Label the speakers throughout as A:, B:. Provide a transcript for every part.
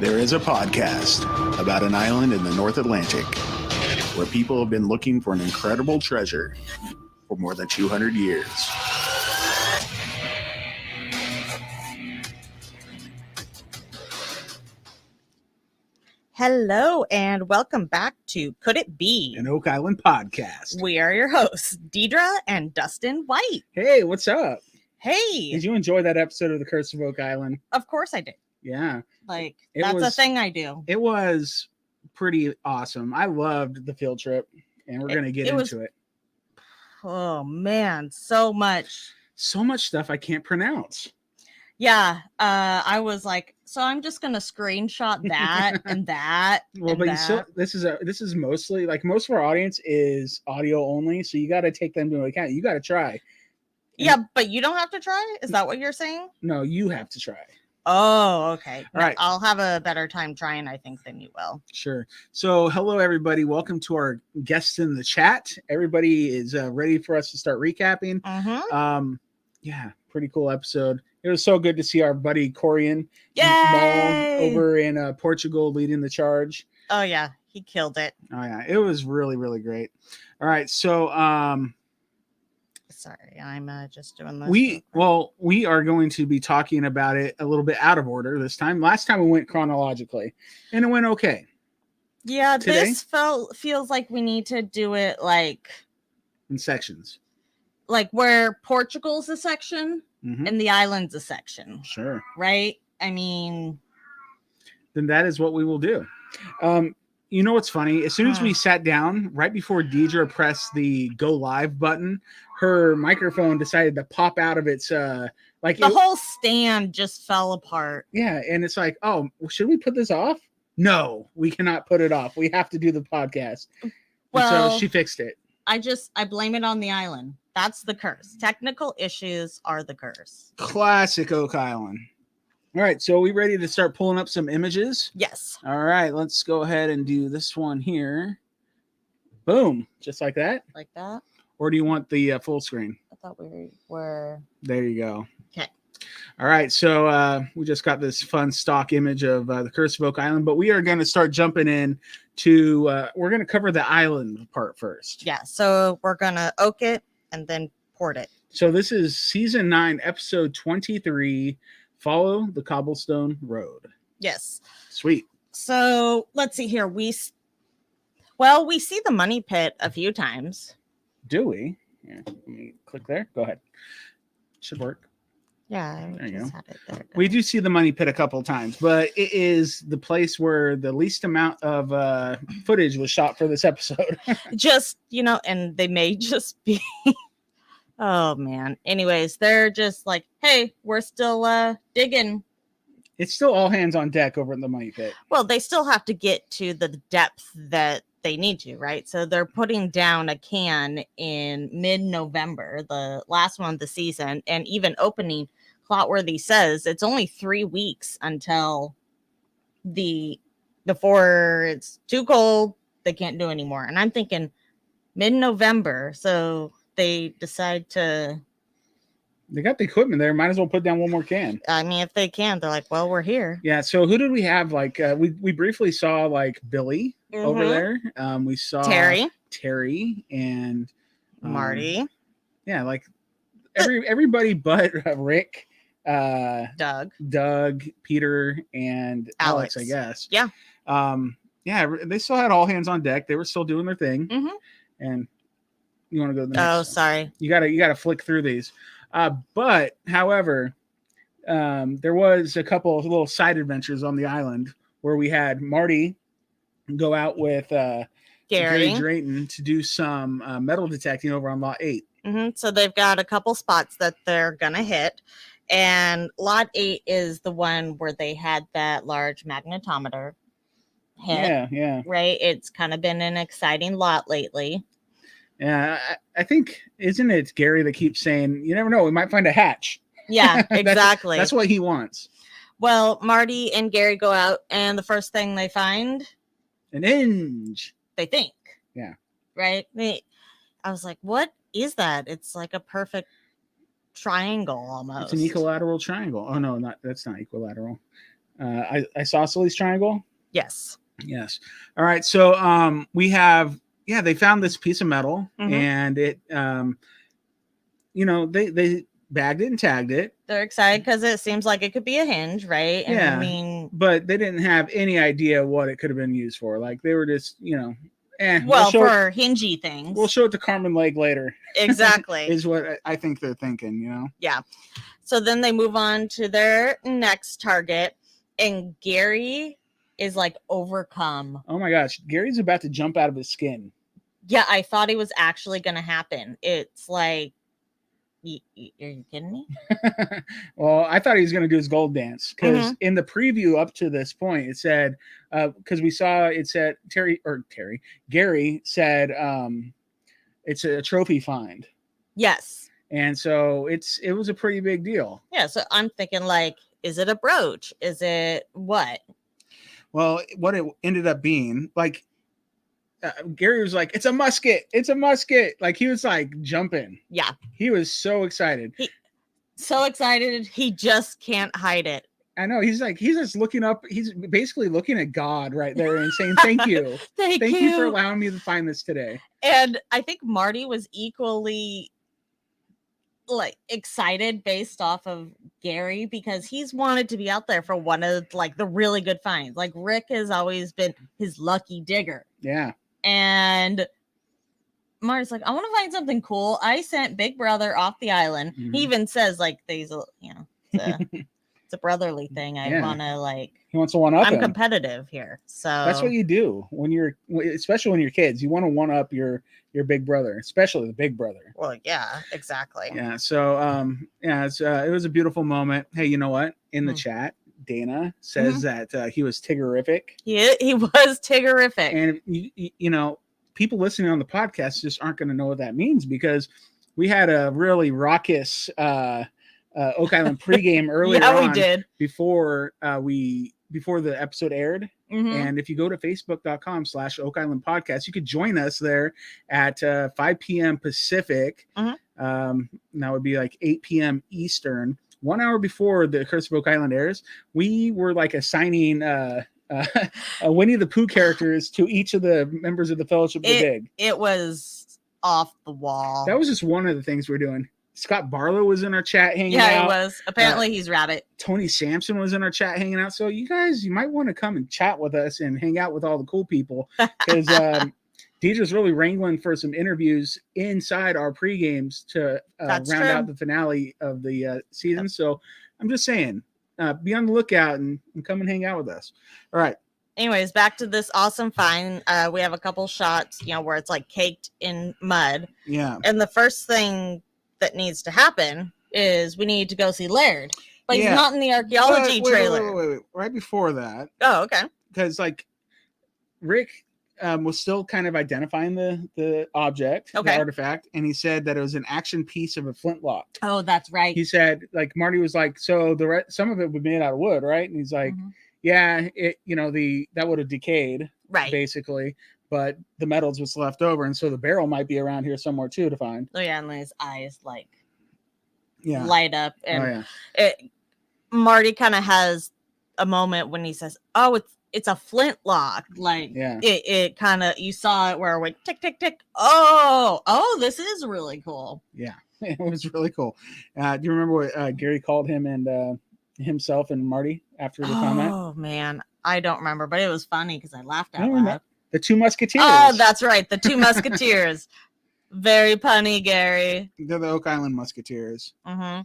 A: There is a podcast about an island in the North Atlantic where people have been looking for an incredible treasure for more than 200 years.
B: Hello and welcome back to Could It Be?
C: An Oak Island podcast.
B: We are your hosts, Deidre and Dustin White.
C: Hey, what's up?
B: Hey!
C: Did you enjoy that episode of The Curse of Oak Island?
B: Of course I did.
C: Yeah.
B: That's a thing I do.
C: It was pretty awesome. I loved the field trip, and we're going to get into it.
B: Oh, man. So much.
C: So much stuff I can't pronounce.
B: Yeah. I was like, so I'm just going to screenshot that and that.
C: Well,
B: and
C: but
B: that.
C: this is mostly, like, most of our audience is audio only, so you got to take them into account. You got to try.
B: Yeah, but you don't have to try? Is that what you're saying?
C: No, you have to try.
B: Oh, okay.
C: All right.
B: I'll have a better time trying, I think, than you will.
C: Sure. So, hello, everybody. Welcome to our guests in the chat. Everybody is ready for us to start recapping.
B: Mm-hmm.
C: Yeah, pretty cool episode. It was so good to see our buddy Corian over in Portugal leading the charge.
B: Oh, yeah. He killed it.
C: Oh, yeah. It was really, really great. All right. So,
B: sorry, I'm just doing this.
C: We are going to be talking about it a little bit out of order this time. Last time we went chronologically, and it went okay.
B: Yeah,
C: Today?
B: this feels like we need to do it like
C: In sections.
B: Like where Portugal's a section
C: Mm-hmm.
B: and the island's a section.
C: Sure.
B: Right? I mean,
C: then that is what we will do. You know what's funny? As soon as we sat down, right before Deidre pressed the go live button, her microphone decided to pop out of its
B: whole stand just fell apart.
C: Yeah, and it's like, oh, should we put this off? No, we cannot put it off. We have to do the podcast.
B: Well,
C: and so she fixed it.
B: I blame it on the island. That's the curse. Technical issues are the curse.
C: Classic Oak Island. All right, so are we ready to start pulling up some images?
B: Yes.
C: All right, let's go ahead and do this one here. Boom, just like that?
B: Like that?
C: Or do you want the full screen?
B: I thought we were...
C: There you go.
B: Okay.
C: All right, so we just got this fun stock image of the Curse of Oak Island, but we are going to start jumping in to, we're going to cover the island part first.
B: Yeah, so we're going to oak it and then port it.
C: So this is season 9, episode 23, Follow the Cobblestone Road.
B: Yes.
C: Sweet.
B: So let's see here. We see the money pit a few times.
C: Do we? Yeah, let me click there. Go ahead. Should work.
B: Yeah,
C: there you go.
B: Had it there.
C: We do see the money pit a couple times, but it is the place where the least amount of footage was shot for this episode.
B: Just, and they may just be... Oh, man. Anyways, they're just like, hey, we're still digging.
C: It's still all hands on deck over in the money pit.
B: Well, they still have to get to the depth that they need to, right? So they're putting down a can in mid-November, the last one of the season, and even opening Clotworthy says it's only 3 weeks until before it's too cold, they can't do anymore. And I'm thinking mid-November, so they decide to...
C: They got the equipment there. Might as well put down one more can.
B: I mean, if they can, they're like, well, we're here.
C: Yeah, so who did we have? Like, we briefly saw, like, Billy over there. We saw Terry and...
B: Marty.
C: Yeah, like, everybody but Rick...
B: Doug,
C: Peter, and Alex, I guess.
B: Yeah.
C: Yeah, they still had all hands on deck. They were still doing their thing.
B: Mm-hmm.
C: And you want to go to the next?
B: Oh, sorry.
C: You gotta flick through these. But however, there was a couple of little side adventures on the island where we had Marty go out with Gary Drayton to do some metal detecting over on Lot 8.
B: Mm-hmm. So they've got a couple spots that they're gonna hit. And Lot 8 is the one where they had that large magnetometer hit.
C: Yeah.
B: Right? It's kind of been an exciting lot lately.
C: Yeah, I think, isn't it Gary that keeps saying, you never know, we might find a hatch.
B: Yeah, exactly.
C: That's what he wants.
B: Well, Marty and Gary go out, and the first thing they find...
C: An hinge.
B: They think.
C: Yeah.
B: Right? I was like, what is that? It's like a perfect triangle almost.
C: It's an equilateral triangle. Oh no, that's not equilateral. isosceles triangle.
B: Yes.
C: Yes. All right. So we have they found this piece of metal and it they bagged it and tagged it.
B: They're excited because it seems like it could be a hinge, right? And
C: Yeah.
B: I mean,
C: but they didn't have any idea what it could have been used for. Like they were just,
B: well,
C: we'll
B: for hingy things.
C: we'll show it to Carmen Lake later.
B: Exactly.
C: Is what I think they're thinking,
B: Yeah. So then they move on to their next target, and Gary is like overcome.
C: Oh my gosh, Gary's about to jump out of his skin.
B: Yeah, I thought it was actually going to happen. It's like, are you kidding me?
C: Well, I thought he was going to do his gold dance because in the preview up to this point, it said, because we saw it said Gary said it's a trophy find.
B: Yes.
C: And so it was a pretty big deal.
B: Yeah. So I'm thinking, like, is it a brooch? Is it what?
C: Well, what it ended up being, like, Gary was like, it's a musket. It's a musket. Like, he was like jumping.
B: Yeah.
C: He was so excited.
B: So excited. He just can't hide it.
C: I know. He's just looking up. He's basically looking at God right there and saying, thank you.
B: Thank
C: you for allowing me to find this today.
B: And I think Marty was equally like excited based off of Gary because he's wanted to be out there for one of like the really good finds. Like Rick has always been his lucky digger.
C: Yeah.
B: And Marty's like, I want to find something cool. I sent Big Brother off the island. He even says like these, it's a brotherly thing. I want to like.
C: He wants to one up.
B: I'm competitive here, so
C: that's what you do especially when you're kids. You want to one up your big brother, especially the big brother.
B: Well, yeah, exactly.
C: Yeah. So it was a beautiful moment. Hey, you know what? In the chat, Dana says that he was Tiggerific.
B: He was Tiggerific,
C: and people listening on the podcast just aren't going to know what that means because we had a really raucous Oak Island pregame earlier on.
B: We did
C: before the episode aired. And if you go to facebook.com/Oak Island Podcast, you could join us there at 5 p.m. Pacific. That would be like 8 p.m. Eastern. 1 hour before the Curse of Oak Island airs, we were like assigning Winnie the Pooh characters to each of the members of the Fellowship of the Big.
B: It was off the wall.
C: That was just one of the things we're doing. Scott Barlow was in our chat hanging out.
B: Yeah, he was. Apparently, he's Rabbit.
C: Tony Sampson was in our chat hanging out. So you guys, you might want to come and chat with us and hang out with all the cool people because Deidre's really wrangling for some interviews inside our pre-games to round out the finale of the season. So I'm just saying, be on the lookout and come and hang out with us. All right.
B: Anyways, back to this awesome find. We have a couple shots, where it's like caked in mud.
C: Yeah.
B: And the first thing that needs to happen is we need to go see Laird, but he's not in the archaeology trailer.
C: Wait. Right before that.
B: Oh, okay.
C: Because like Rick was still kind of identifying the object, the artifact, and he said that it was an action piece of a flintlock.
B: Oh, that's right.
C: He said, like, Marty was like, so some of it would be made out of wood, right? And he's like, yeah, that would have decayed,
B: right?
C: Basically. But the metals was left over, and so the barrel might be around here somewhere too to find.
B: Oh yeah, and his eyes light up, and Marty kind of has a moment when he says, "Oh, it's a flintlock." Like, it kind of, you saw it where it went tick tick tick. Oh, this is really cool.
C: Yeah, it was really cool. Do you remember what Gary called him and himself and Marty after the comment?
B: Oh man, I don't remember, but it was funny because I laughed out loud.
C: The Two Musketeers.
B: Oh, that's right. The Two Musketeers. Very punny, Gary.
C: They're the Oak Island Musketeers.
B: Yeah.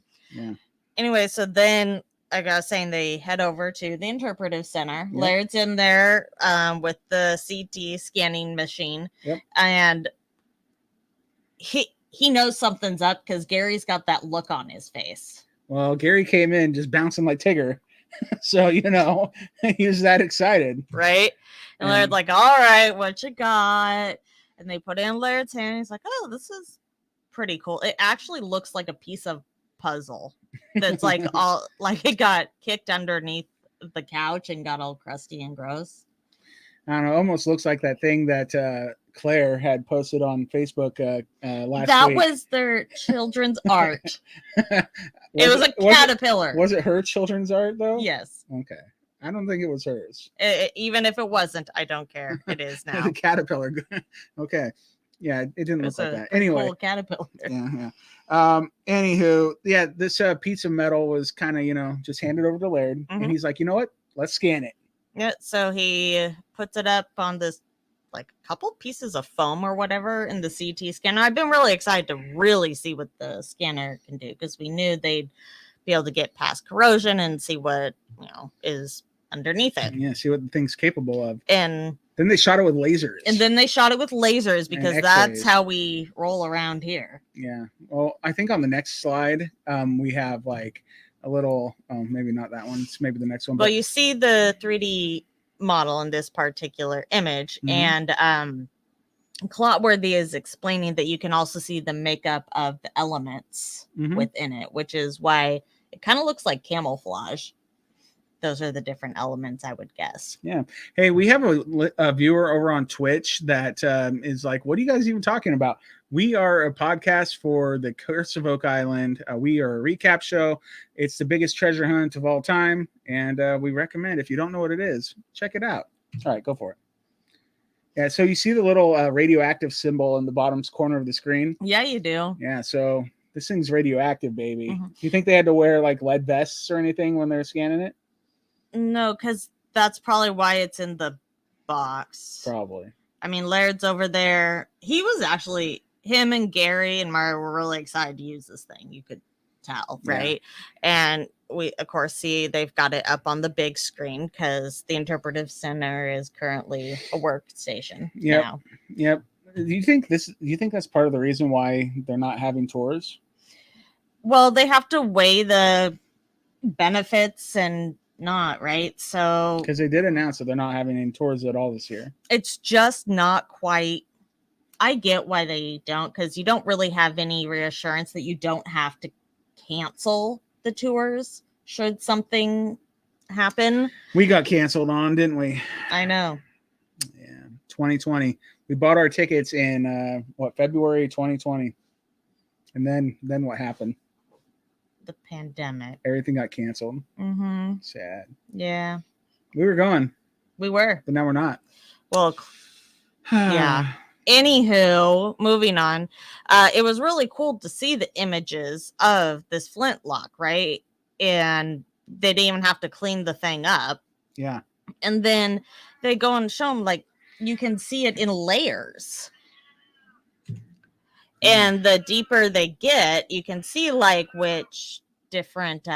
C: Anyway,
B: so then like I was saying, they head over to the interpretive center.
C: Yep.
B: Laird's in there with the CT scanning machine.
C: Yep.
B: And he knows something's up because Gary's got that look on his face.
C: Well, Gary came in just bouncing like Tigger. So, he was that excited.
B: Right? And Laird's like, all right, what you got? And they put it in Laird's hand. He's like, oh, this is pretty cool. It actually looks like a piece of puzzle that's like all like it got kicked underneath the couch and got all crusty and gross.
C: I don't know. Almost looks like that thing that Claire had posted on Facebook last
B: that
C: week.
B: That was their children's art. It was a caterpillar.
C: Was it her children's art though?
B: Yes.
C: Okay. I don't think it was hers.
B: Even if it wasn't, I don't care. It is now.
C: The caterpillar. Okay. Yeah, it didn't look
B: It's
C: like
B: a
C: that.
B: pretty
C: Anyway.
B: cool caterpillar.
C: Yeah. Anywho, yeah, this piece of metal was kind of, just handed over to Laird. And he's like, you know what? Let's scan it.
B: Yeah, so he puts it up on this like couple pieces of foam or whatever in the CT scanner. I've been really excited to really see what the scanner can do because we knew they'd be able to get past corrosion and see what is underneath it.
C: Yeah, see what the thing's capable of.
B: And
C: then they shot it with lasers.
B: And then they shot it with lasers because that's how we roll around here.
C: Yeah. Well, I think on the next slide, we have like a little, maybe not that one. It's maybe the next one.
B: Well, you see the 3D model in this particular image, and Clotworthy is explaining that you can also see the makeup of the elements within it, which is why it kind of looks like camouflage. Those are the different elements, I would guess.
C: Yeah. Hey, we have a viewer over on Twitch that is like, what are you guys even talking about? We are a podcast for the Curse of Oak Island. We are a recap show. It's the biggest treasure hunt of all time. And we recommend, if you don't know what it is, check it out. All right, go for it. Yeah, so you see the little radioactive symbol in the bottom corner of the screen?
B: Yeah, you do.
C: Yeah, so this thing's radioactive, baby. You think they had to wear like lead vests or anything when they're scanning it?
B: No, because that's probably why it's in the box.
C: Probably.
B: I mean, Laird's over there. Him and Gary and Mario were really excited to use this thing. You could tell, right? Yeah. And we, of course, see they've got it up on the big screen because the interpretive center is currently a workstation now.
C: Yep. Do you think that's part of the reason why they're not having tours?
B: Well, they have to weigh the benefits and not, right? So
C: because they did announce that they're not having any tours at all this year.
B: It's just not quite. I get why they don't, because you don't really have any reassurance that you don't have to cancel the tours should something happen.
C: We got canceled on, didn't we?
B: I know.
C: Yeah, 2020. We bought our tickets in February 2020, and then what happened?
B: The pandemic.
C: Everything got canceled. Sad.
B: Yeah.
C: We were going.
B: We were.
C: But now we're not.
B: Well, yeah. Anywho, moving on. It was really cool to see the images of this flintlock, right? And they didn't even have to clean the thing up.
C: Yeah.
B: And then they go and show them, like, you can see it in layers. And the deeper they get, you can see like which different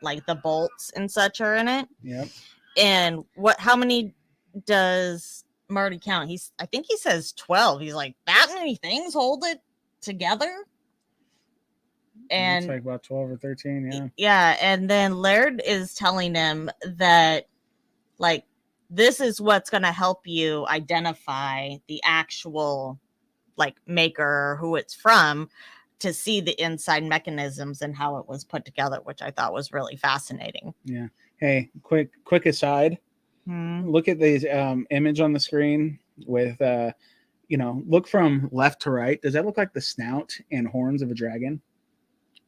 B: like the bolts and such are in it.
C: Yep.
B: And how many does Marty count? I think he says 12. He's like, that many things hold it together? And
C: it's like about 12 or 13, yeah.
B: Yeah, and then Laird is telling him that like this is what's going to help you identify the actual like maker, who it's from, to see the inside mechanisms and how it was put together, which I thought was really fascinating.
C: Yeah. Hey, quick aside. Look at this image on the screen with look from left to right. Does that look like the snout and horns of a dragon?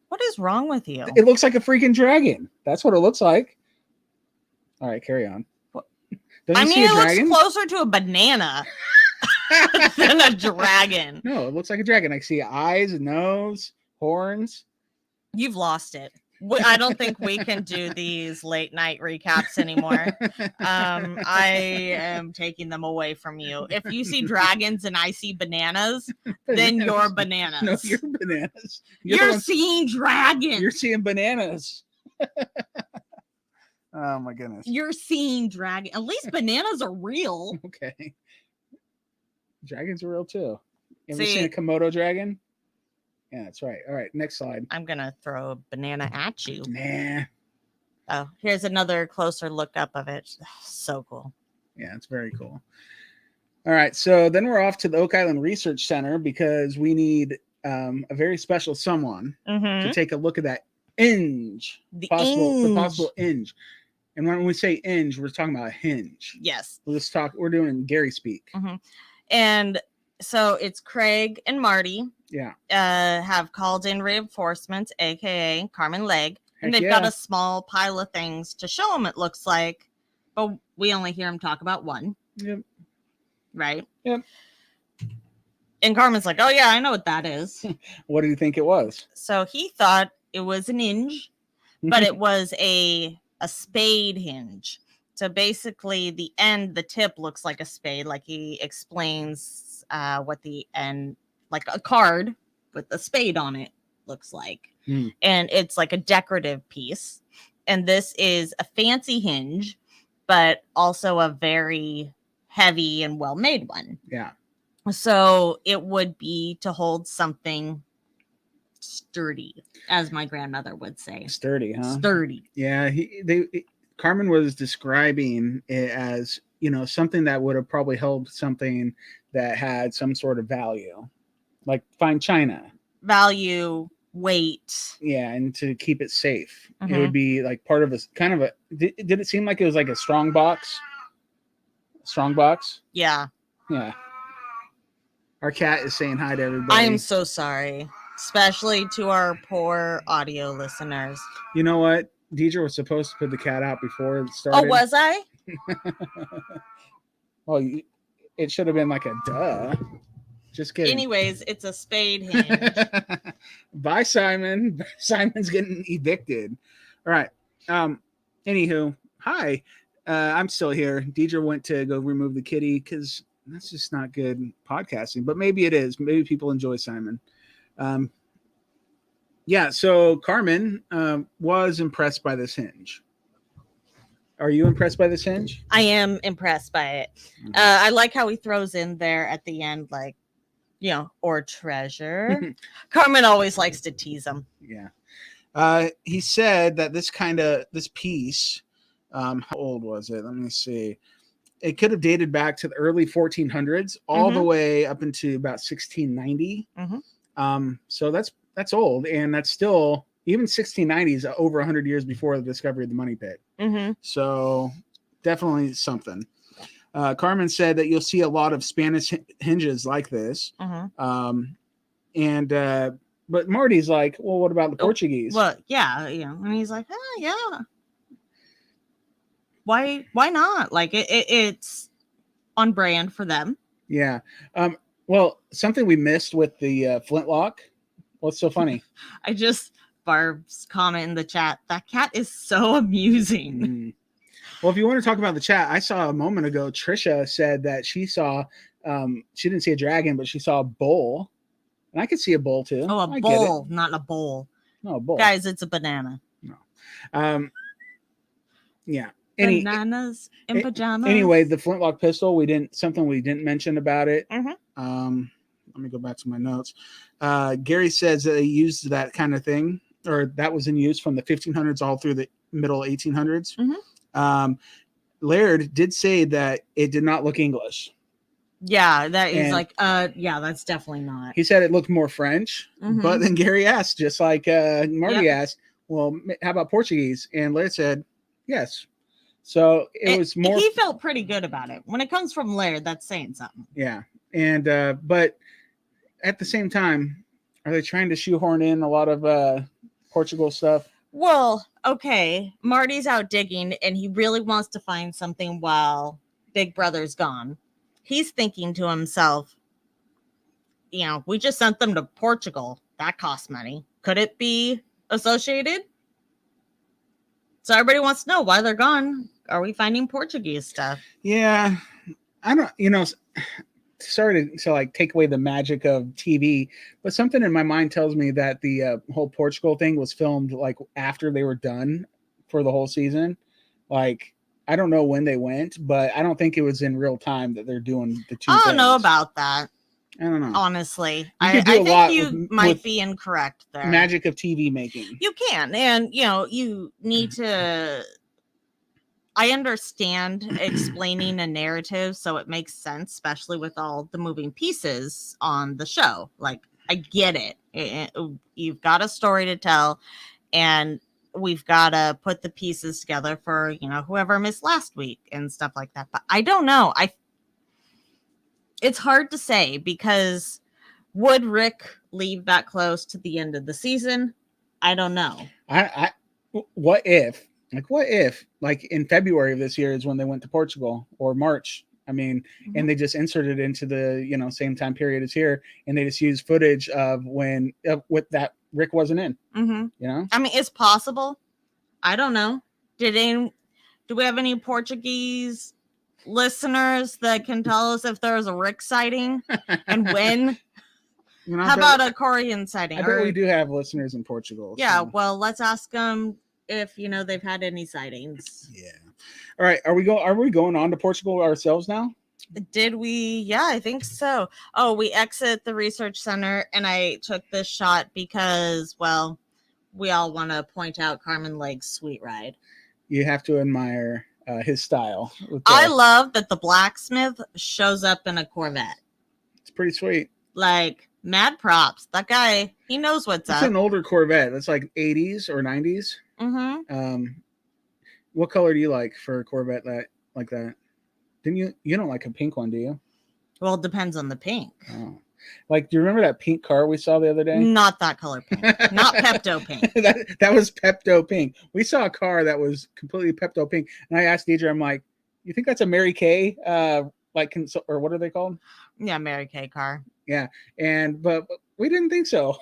B: What is wrong with you?
C: It looks like a freaking dragon. That's what it looks like. All right, carry on.
B: It looks closer to a banana than a dragon.
C: No, it looks like a dragon. I see eyes, nose, horns.
B: You've lost it. I don't think we can do these late night recaps anymore. I am taking them away from you. If you see dragons and I see bananas, then you're bananas.
C: No, you're bananas.
B: You're seeing dragons.
C: You're seeing bananas. Oh my goodness.
B: You're seeing dragon. At least bananas are real.
C: Okay. Dragons are real too. Ever seen a Komodo dragon? Yeah, that's right. All right, next slide.
B: I'm gonna throw a banana at you.
C: Nah.
B: Oh, here's another closer look up of it. So cool.
C: Yeah, it's very cool. All right, so then we're off to the Oak Island Research Center because we need a very special someone to take a look at that the possible hinge. And when we say hinge, we're talking about a hinge.
B: Yes.
C: We're doing in Gary speak.
B: And so it's Craig and Marty.
C: Yeah.
B: Have called in reinforcements, aka Carmen Legg, and they've got a small pile of things to show them. It looks like but we only hear him talk about one.
C: Yep.
B: Right?
C: Yep.
B: And Carmen's like, oh, yeah, I know what that is.
C: What do you think it was?
B: So he thought it was an hinge, but it was a spade hinge. So basically the tip looks like a spade. Like he explains what the end, like a card with a spade on it looks like. And it's like a decorative piece. And this is a fancy hinge, but also a very heavy and well-made one.
C: Yeah.
B: So it would be to hold something sturdy, as my grandmother would say.
C: Sturdy, huh?
B: Sturdy.
C: Yeah. Carmen was describing it as, something that would have probably held something that had some sort of value, like fine china.
B: Value, weight.
C: Yeah, and to keep it safe. It would be like part of did it seem like it was like a strong box? Strong box?
B: Yeah.
C: Yeah. Our cat is saying hi to everybody.
B: I am so sorry, especially to our poor audio listeners.
C: You know what? Deidre was supposed to put the cat out before it started.
B: Oh, was I?
C: Well, it should have been like a duh. Just kidding.
B: Anyways, it's a spade hinge.
C: Bye, Simon. Simon's getting evicted. All right. Anywho, hi. I'm still here. Deidre went to go remove the kitty because that's just not good podcasting. But maybe it is. Maybe people enjoy Simon. Yeah. So Carmen was impressed by this hinge. Are you impressed by this hinge?
B: I am impressed by it. I like how he throws in there at the end, like, or treasure. Carmen always likes to tease him.
C: Yeah. He said that this piece, how old was it? Let me see. It could have dated back to the early 1400s, all the way up into about 1690. So that's old, and that's still, even 1690s, over 100 years before the discovery of the money pit. So definitely something. Carmen said that you'll see a lot of Spanish hinges like this. But Marty's like, well, what about the Portuguese?
B: Well, yeah, and he's like, yeah. Why not? Like it's on brand for them.
C: Yeah. Well, something we missed with the flintlock. What's so funny?
B: Barb's comment in the chat, that cat is so amusing.
C: Well, if you want to talk about the chat, I saw a moment ago, Trisha said that she saw, she didn't see a dragon, but she saw a bull. And I could see a bull too.
B: Oh, a bull, not a bowl.
C: No, a bull.
B: Guys, it's a banana.
C: No. Yeah.
B: Bananas in pajamas.
C: Anyway, the flintlock pistol, we didn't mention about it. Let me go back to my notes. Gary says that they used that kind of thing, or that was in use from the 1500s all through the middle 1800s. Laird did say that it did not look English.
B: Yeah, that is yeah, that's definitely not.
C: He said it looked more French, but then Gary asked, just like Marty asked, well, how about Portuguese? And Laird said, yes. So it was more.
B: He felt pretty good about it. When it comes from Laird, that's saying something.
C: Yeah. And, but at the same time, are they trying to shoehorn in a lot of Portugal stuff?
B: Well, okay. Marty's out digging and he really wants to find something while Big Brother's gone. He's thinking to himself, we just sent them to Portugal. That costs money. Could it be associated? So everybody wants to know why they're gone. Are we finding Portuguese stuff?
C: Yeah. I don't, sorry to like take away the magic of TV, but something in my mind tells me that the whole Portugal thing was filmed like after they were done for the whole season. Like, I don't know when they went, but I don't think it was in real time that they're doing the two.
B: I don't
C: things.
B: know about that.
C: I don't know.
B: Honestly, I think you might be incorrect there.
C: Magic of TV making.
B: You can, and you need to. I understand explaining a narrative, so it makes sense, especially with all the moving pieces on the show. Like, I get it. You've got a story to tell, and we've got to put the pieces together for, whoever missed last week and stuff like that. But I don't know. It's hard to say, because would Rick leave that close to the end of the season? I don't know.
C: What if, Like, what if, like, in February of this year is when they went to Portugal, or March? I mean, and they just inserted into the same time period as here, and they just used footage of when with that Rick wasn't in.
B: I mean, it's possible. I don't know. Do we have any Portuguese listeners that can tell us if there was a Rick sighting and when? How about a Korean sighting?
C: I bet we do have listeners in Portugal.
B: Yeah,
C: so.
B: well, let's ask them if they've had any sightings.
C: Yeah. All right. Are we going on to Portugal ourselves now?
B: Did we? Yeah, I think so. Oh, we exit the research center, and I took this shot because, well, we all want to point out Carmen Lake's sweet ride.
C: You have to admire his style.
B: I love that the blacksmith shows up in a Corvette.
C: It's pretty sweet.
B: Like, mad props. That guy, he knows what's up.
C: It's an older Corvette. That's like 80s or 90s. What color do you like for a Corvette like that? Didn't you don't like a pink one, do you?
B: Well, it depends on the pink.
C: Oh. Like, do you remember that pink car we saw the other day?
B: Not that color pink. Not Pepto pink.
C: that was Pepto pink. We saw a car that was completely Pepto pink, and I asked Deidre, I'm like, you think that's a Mary Kay? Or what are they called?
B: Yeah, Mary Kay car.
C: Yeah, but we didn't think so.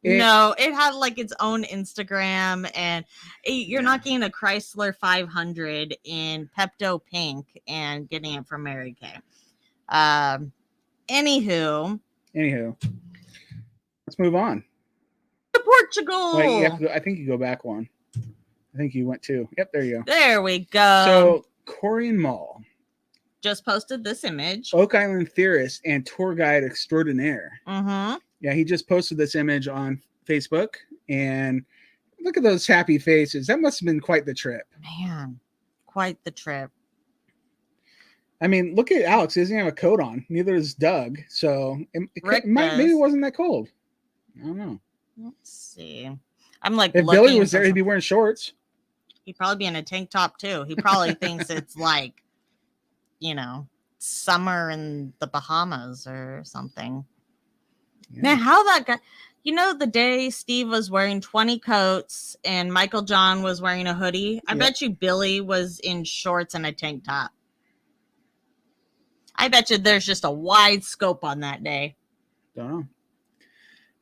B: No, it had like its own Instagram, and you're not getting a Chrysler 500 in Pepto pink and getting it from Mary Kay. Anywho,
C: let's move on
B: to Portugal.
C: Wait, you have to go, I think you go back one. I think you went two. Yep, there you go.
B: There we go.
C: So Korean Mall
B: just posted this image.
C: Oak Island theorist and tour guide extraordinaire. Yeah, he just posted this image on Facebook, and look at those happy faces. That must have been quite the trip.
B: Man, quite the trip.
C: I mean, look at Alex. He doesn't have a coat on. Neither does Doug. So maybe it wasn't that cold. I don't know.
B: Let's see. I'm like,
C: if Billy was there, he'd be wearing shorts.
B: He'd probably be in a tank top too. He probably thinks it's like, summer in the Bahamas or something. Yeah. Man, how that guy, the day Steve was wearing 20 coats and Michael John was wearing a hoodie, I bet you Billy was in shorts and a tank top. I bet you there's just a wide scope on that day.
C: Don't know.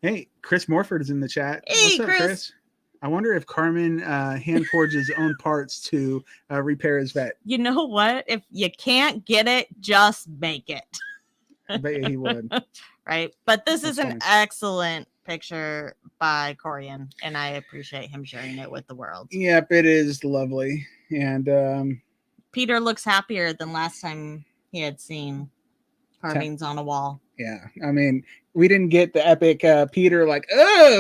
C: Hey, Chris Morford is in the chat.
B: Hey,
C: what's up, Chris? I wonder if Carmen hand forged his own parts to repair his vet.
B: You know what? If you can't get it, just make it.
C: I bet you he would.
B: Right. But this is an excellent picture by Corian, and I appreciate him sharing it with the world.
C: Yep, it is lovely. And
B: Peter looks happier than last time he had seen carvings on a wall.
C: Yeah. I mean, we didn't get the epic Peter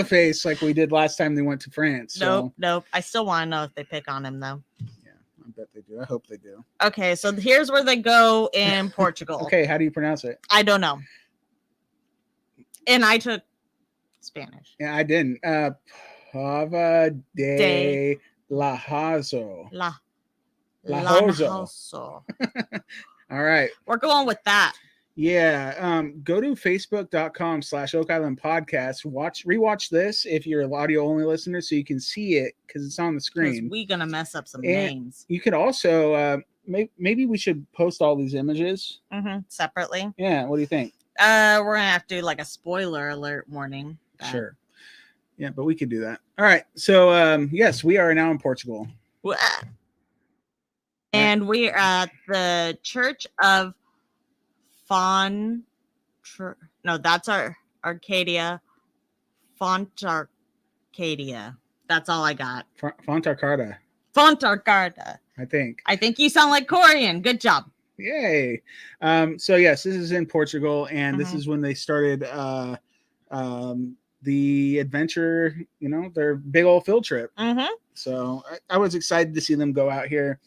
C: face like we did last time they went to France. So.
B: Nope. I still want to know if they pick on him, though.
C: Yeah, I bet they do. I hope they do.
B: Okay, so here's where they go in Portugal.
C: Okay, how do you pronounce it?
B: I don't know. And I took Spanish.
C: Yeah, I didn't. Pava de Lahoso.
B: Lahoso.
C: All right.
B: We're going with that.
C: Yeah. Go to facebook.com/OakIslandPodcast. Rewatch this if you're an audio only listener so you can see it because it's on the screen.
B: We're going to mess up some names.
C: You could also, maybe we should post all these images
B: separately.
C: Yeah. What do you think?
B: We're going to have to do like a spoiler alert warning.
C: Sure. Yeah, but we could do that. All right. So, yes, we are now in Portugal.
B: And we're at the Church of that's our Arcadia. Fontarcadia. That's all I got.
C: Fontarcarda.
B: I think you sound like Corian. Good job.
C: Yay. So yes, this is in Portugal, and this is when they started the adventure, their big old field trip. So I was excited to see them go out here.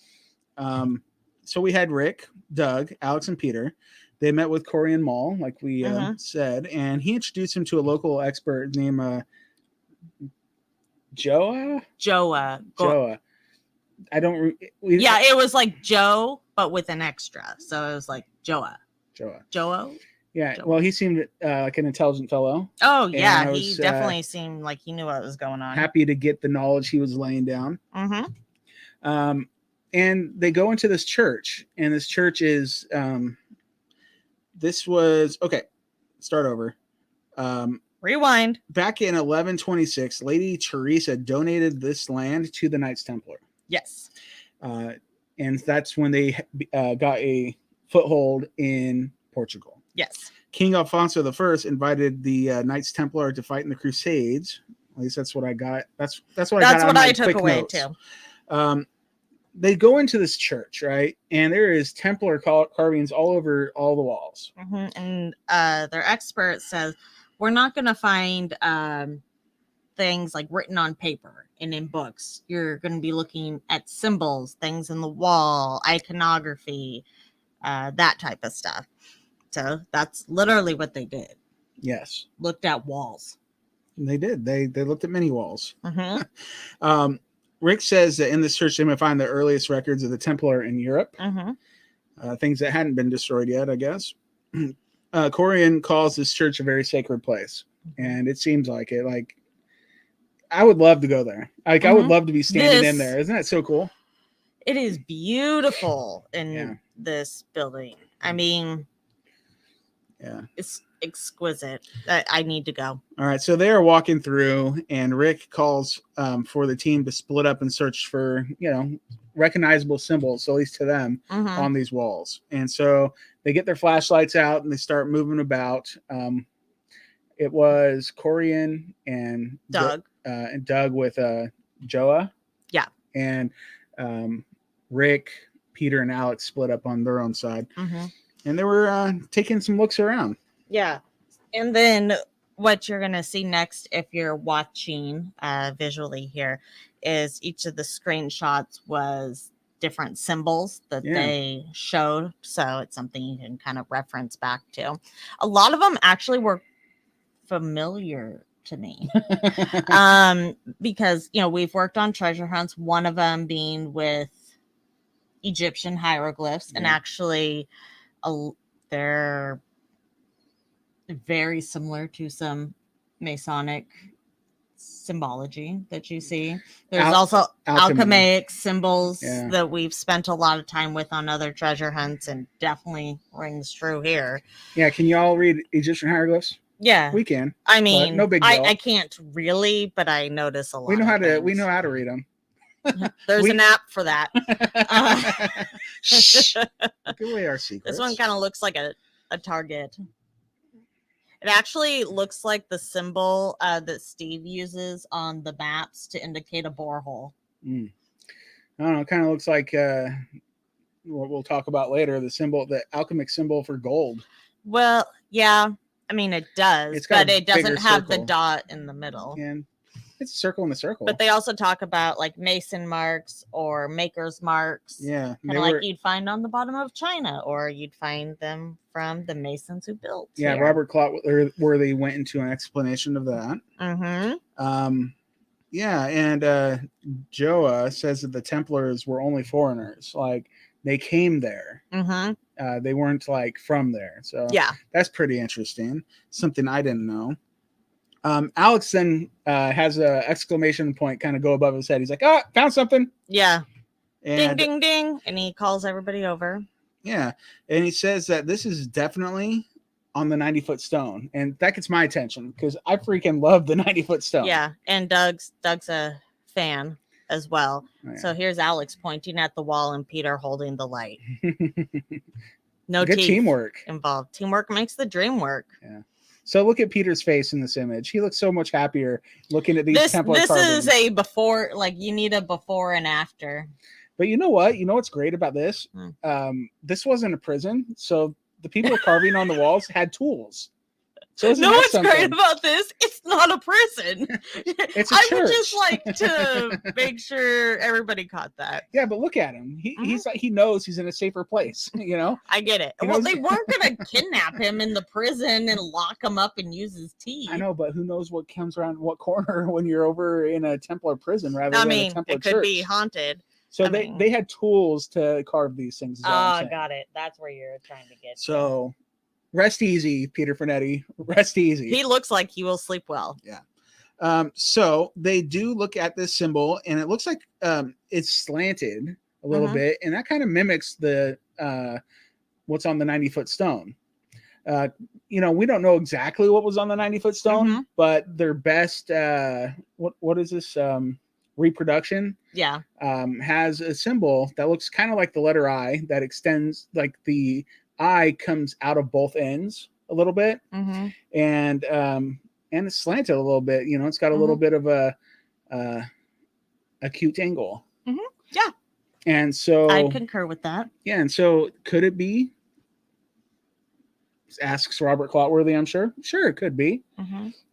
C: So we had Rick, Doug, Alex, and Peter. They met with Korean Mall, like we said, and he introduced him to a local expert named Joa.
B: It was like Joe, but with an extra. So it was like Joa. Yeah,
C: well, he seemed like an intelligent fellow.
B: Oh, yeah, he definitely seemed like he knew what was going on.
C: Happy to get the knowledge he was laying down. And they go into this church, and this church is this was okay. Start over.
B: Rewind.
C: Back in 1126, Lady Teresa donated this land to the Knights Templar.
B: Yes.
C: And that's when they got a foothold in Portugal.
B: Yes.
C: King Alfonso I invited the Knights Templar to fight in the Crusades. At least that's what I got. That's what I
B: took away too.
C: They go into this church, right? And there is Templar carvings all over all the walls.
B: Mm-hmm. And their expert says, we're not going to find things like written on paper and in books. You're going to be looking at symbols, things in the wall, iconography, that type of stuff. So that's literally what they did.
C: Yes.
B: Looked at walls.
C: They did. They looked at many walls.
B: Mm-hmm.
C: Rick says that in this church they may find the earliest records of the Templar in Europe.
B: Mm-hmm.
C: Things that hadn't been destroyed yet, I guess. Corian calls this church a very sacred place. And it seems like it. Like, I would love to go there. Like, I would love to be standing in there. Isn't that so cool?
B: It is beautiful in this building. I mean, it's exquisite. I need to go.
C: All right, so they are walking through, and Rick calls for the team to split up and search for, recognizable symbols, at least to them, on these walls. And so they get their flashlights out and they start moving about. It was Corian and Doug with Joa.
B: Yeah.
C: And Rick, Peter, and Alex split up on their own side.
B: Mm-hmm.
C: And they were taking some looks around.
B: Yeah. And then what you're going to see next, if you're watching visually here, is each of the screenshots was different symbols that they showed. So it's something you can kind of reference back to. A lot of them actually were familiar to me because, we've worked on treasure hunts, one of them being with Egyptian hieroglyphs, and actually they're very similar to some Masonic symbology that you see. There's also alchemic symbols that we've spent a lot of time with on other treasure hunts, and definitely rings true here.
C: Yeah, can you all read Egyptian hieroglyphs?
B: Yeah,
C: we can.
B: I mean,
C: no big deal.
B: I can't really, but I notice a lot.
C: We know how to read them.
B: There's an app for that.
C: Shh. Give away our secrets.
B: This one kind of looks like a target. It actually looks like the symbol that Steve uses on the maps to indicate a borehole.
C: I don't know. It kind of looks like what we'll talk about later, the alchemic symbol for gold.
B: Well, yeah. I mean, it does, but it doesn't have the dot in the middle.
C: And it's a circle in a circle.
B: But they also talk about like mason marks or maker's marks.
C: Yeah.
B: Kind of like you'd find on the bottom of China, or you'd find them from the masons who built.
C: Yeah,
B: here.
C: Robert Clotworthy went into an explanation of that.
B: Mm-hmm.
C: Yeah, and Joa says that the Templars were only foreigners. Like, they came there.
B: Mm-hmm.
C: They weren't like from there. So that's pretty interesting. Something I didn't know. Alex then has a exclamation point kind of go above his head. He's like, found something.
B: Yeah.
C: And,
B: ding, ding, ding. And he calls everybody over.
C: Yeah. And he says that this is definitely on the 90-foot stone. And that gets my attention because I freaking love the 90-foot stone.
B: Yeah. And Doug's a fan as well. Oh, yeah. So here's Alex pointing at the wall and Peter holding the light. No
C: good teamwork
B: involved. Teamwork makes the dream work.
C: Yeah. So look at Peter's face in this image. He looks so much happier looking at these Templar carvings.
B: This is a before, like you need a before and after.
C: But you know what? You know what's great about this? This wasn't a prison, so the people carving on the walls had tools. So
B: what's great about this? It's not a prison.
C: It's a
B: church.
C: I
B: would just like to make sure everybody caught that.
C: Yeah, but look at him. He's like, he knows he's in a safer place.
B: I get it. Well, they weren't going to kidnap him in the prison and lock him up and use his teeth.
C: I know, but who knows what comes around what corner when you're over in a Templar prison rather than a Templar church.
B: It could be haunted.
C: So they had tools to carve these things.
B: Got it. That's where you're trying to get.
C: So. Rest easy, Peter Fernetti. Rest easy.
B: He looks like he will sleep well.
C: Yeah. So they do look at this symbol, and it looks like it's slanted a little bit, and that kind of mimics the what's on the 90-foot stone. We don't know exactly what was on the 90-foot stone, but their best what is this reproduction?
B: Yeah.
C: Has a symbol that looks kind of like the letter I, that extends, like the I comes out of both ends a little bit, and it's slanted a little bit. It's got a little bit of a acute angle.
B: Yeah.
C: And so
B: I concur with that.
C: Yeah, and so could it be? Asks Robert Clotworthy, I'm sure. Sure, it could be.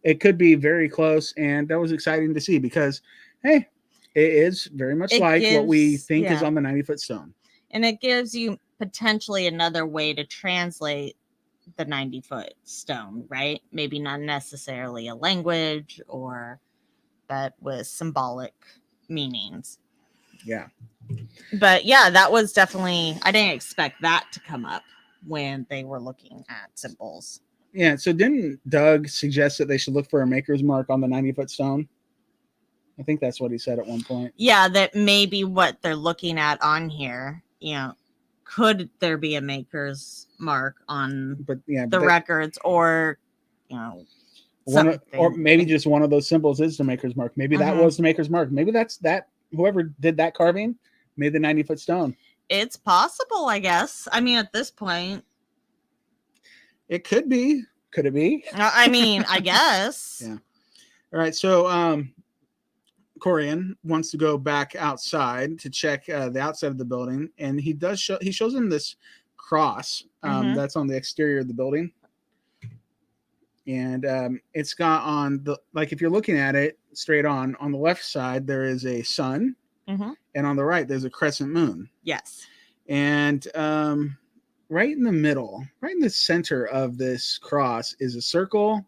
C: It could be very close, and that was exciting to see because, hey, it is very much what we think is on the 90-foot stone.
B: And it gives you potentially another way to translate the 90-foot stone, right? Maybe not necessarily a language, but with symbolic meanings.
C: Yeah.
B: But yeah, that was definitely, I didn't expect that to come up when they were looking at symbols.
C: Yeah, so didn't Doug suggest that they should look for a maker's mark on the 90-foot stone? I think that's what he said at one point.
B: Yeah, that maybe what they're looking at on here, could there be a maker's mark on the records, or
C: or maybe just one of those symbols is the maker's mark. Maybe that was the maker's mark. Maybe that's that whoever did that carving made the 90-foot stone.
B: It's possible, I guess. I mean, at this point,
C: it could be. Could it be?
B: I mean, I guess.
C: Yeah. All right. So, Corian wants to go back outside to check the outside of the building, and he shows him this cross that's on the exterior of the building, and it's got on the, like, if you're looking at it straight on the left side there is a sun, and on the right there's a crescent moon.
B: Yes.
C: And right in the middle, right in the center of this cross is a circle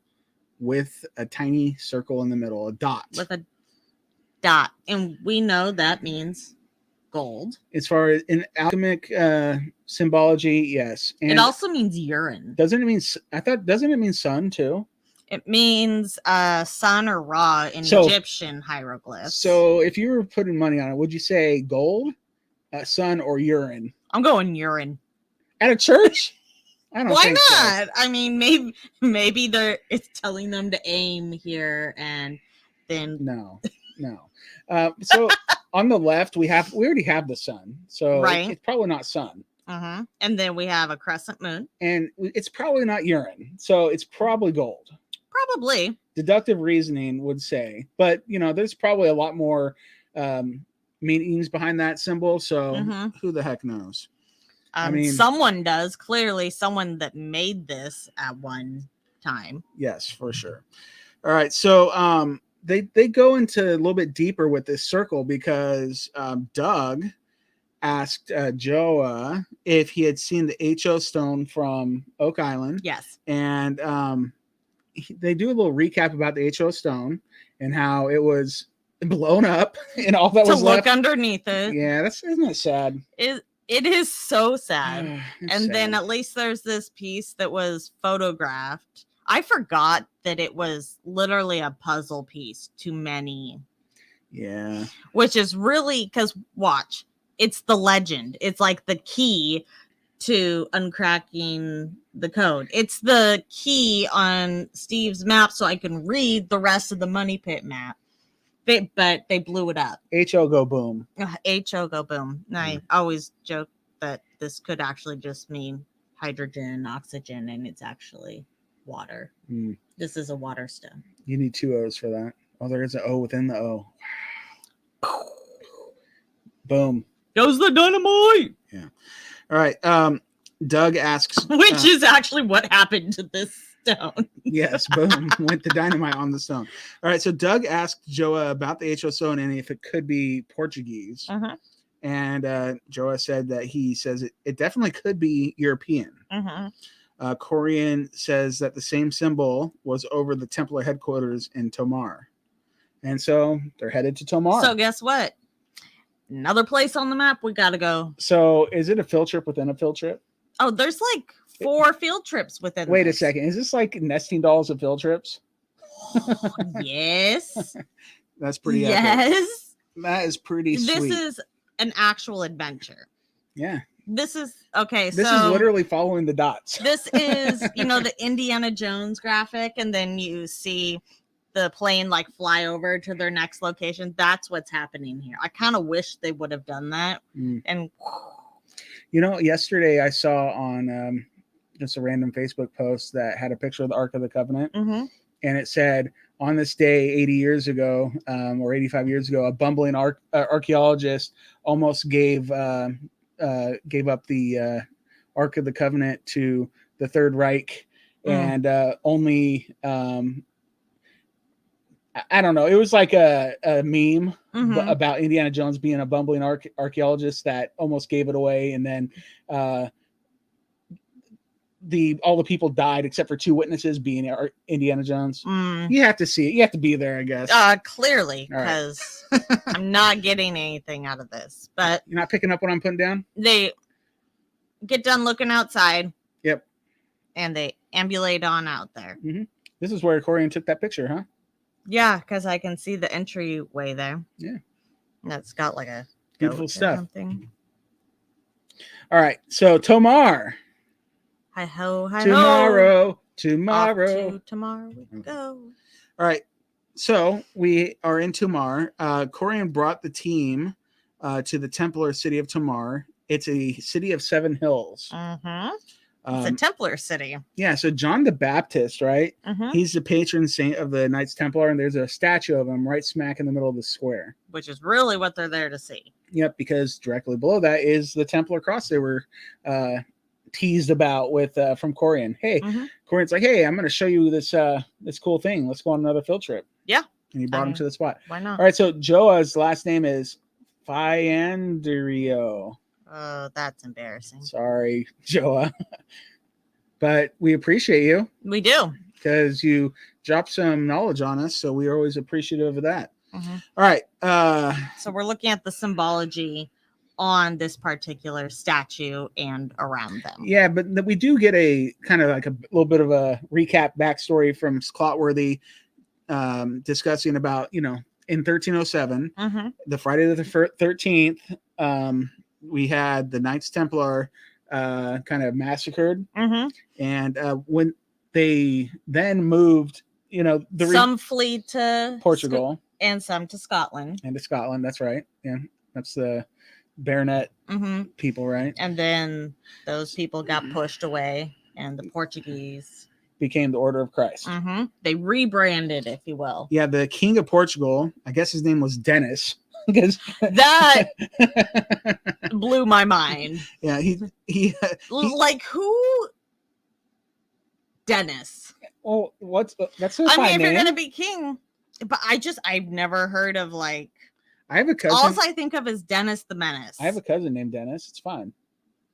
C: with a tiny circle in the middle, a dot.
B: With a dot. And we know that means gold.
C: As far as in alchemic symbology, yes. And
B: it also means urine.
C: Doesn't it mean sun too?
B: It means sun or Ra in Egyptian hieroglyphs.
C: So if you were putting money on it, would you say gold, sun, or urine?
B: I'm going urine.
C: At a church? I don't think so.
B: Why not? I mean, maybe it's telling them to aim here, and then
C: no. So on the left we already have the sun, so it's probably not sun.
B: And then we have a crescent moon,
C: and it's probably not urine, so it's probably gold.
B: Probably.
C: Deductive reasoning would say, but there's probably a lot more meanings behind that symbol, so who the heck knows? I mean,
B: someone does. Clearly someone that made this at one time. Yes,
C: for sure. All right, so they go into a little bit deeper with this circle because Doug asked Joa if he had seen the HO stone from Oak Island.
B: Yes.
C: And they do a little recap about the HO stone and how it was blown up and all that was left.
B: To look underneath it.
C: Yeah, isn't that sad?
B: It is so sad. And
C: sad.
B: Then at least there's this piece that was photographed. I forgot that it was literally a puzzle piece to many.
C: Yeah.
B: Which is really, because watch, it's the legend. It's like the key to uncracking the code. It's the key on Steve's map so I can read the rest of the money pit map. But they blew it up.
C: HO go boom.
B: HO go boom. And I always joke that this could actually just mean hydrogen, oxygen, and it's actually water. This is a water stone.
C: You need 2 O's for that. Oh, there is an O within the O. Boom.
B: Goes the dynamite.
C: Yeah. All right. Doug asks,
B: which is actually what happened to this stone.
C: Yes, boom, went the dynamite on the stone. All right, so Doug asked Joa about the HO stone and if it could be Portuguese. And Joa said that he says it definitely could be European. Corian says that the same symbol was over the Templar headquarters in Tomar. And so they're headed to Tomar.
B: So guess what? Another place on the map we got to go.
C: So is it a field trip within a field trip?
B: Oh, there's like 4 field trips within
C: Wait a second. Is this like nesting dolls of field trips?
B: Yes.
C: That's pretty epic.
B: Yes.
C: That is pretty
B: This
C: sweet.
B: is an actual adventure.
C: Yeah.
B: This is okay.
C: This
B: so
C: is literally following the dots.
B: this is, the Indiana Jones graphic, and then you see the plane like fly over to their next location. That's what's happening here. I kind of wish they would have done that. And
C: Yesterday I saw on just a random Facebook post that had a picture of the Ark of the Covenant, and it said, on this day 80 years ago, or 85 years ago, a bumbling archaeologist almost gave up the Ark of the Covenant to the Third Reich, and only I don't know. It was like a meme about Indiana Jones being a bumbling archaeologist that almost gave it away, and then all the people died except for 2 witnesses, being Indiana Jones. You have to see it. You have to be there, I guess.
B: Clearly, because I'm not getting anything out of this. But
C: you're not picking up what I'm putting down?
B: They get done looking outside.
C: Yep.
B: And they ambulate on out there.
C: This is where Corian took that picture, huh?
B: Yeah, because I can see the entryway there.
C: Yeah.
B: That's got like a
C: beautiful stuff.
B: Something.
C: All right. So Tomar.
B: Hi ho, hi
C: tomorrow,
B: ho.
C: Tomorrow.
B: Off to Tomar we go.
C: All right. So we are in Tomar. Corian brought the team to the Templar city of Tomar. It's a city of 7 hills. It's
B: a Templar city.
C: Yeah, so John the Baptist, right? He's the patron saint of the Knights Templar, and there's a statue of him right smack in the middle of the square.
B: Which is really what they're there to see.
C: Yep, because directly below that is the Templar cross they were teased about with from Corian. Hey, Corian's like, hey, I'm going to show you this this cool thing. Let's go on another field trip.
B: Yeah.
C: And he brought him to the spot.
B: Why not?
C: All right, so Joa's last name is Fiandrio.
B: Oh, that's embarrassing.
C: Sorry, Joa. But we appreciate you.
B: We do.
C: Because you dropped some knowledge on us, so we are always appreciative of that. All right.
B: So we're looking at the symbology on this particular statue and around them.
C: Yeah, but we do get a kind of like a little bit of a recap backstory from Clotworthy discussing about, in 1307, the Friday the 13th, we had the Knights Templar kind of massacred, and when they then moved,
B: some flee to
C: Portugal
B: and some to Scotland.
C: That's right. Yeah, that's the Baronet people, right?
B: And then those people got pushed away, and the Portuguese
C: became the Order of Christ.
B: They rebranded, if you will.
C: Yeah, the King of Portugal, I guess his name was Dennis. Because
B: that blew my mind.
C: Yeah, he
B: like who? Dennis.
C: Well, that's a
B: I mean, if
C: name.
B: you're gonna be king, but I've never heard of like.
C: I have a cousin.
B: All I think of is Dennis the Menace.
C: I have a cousin named Dennis. It's fine.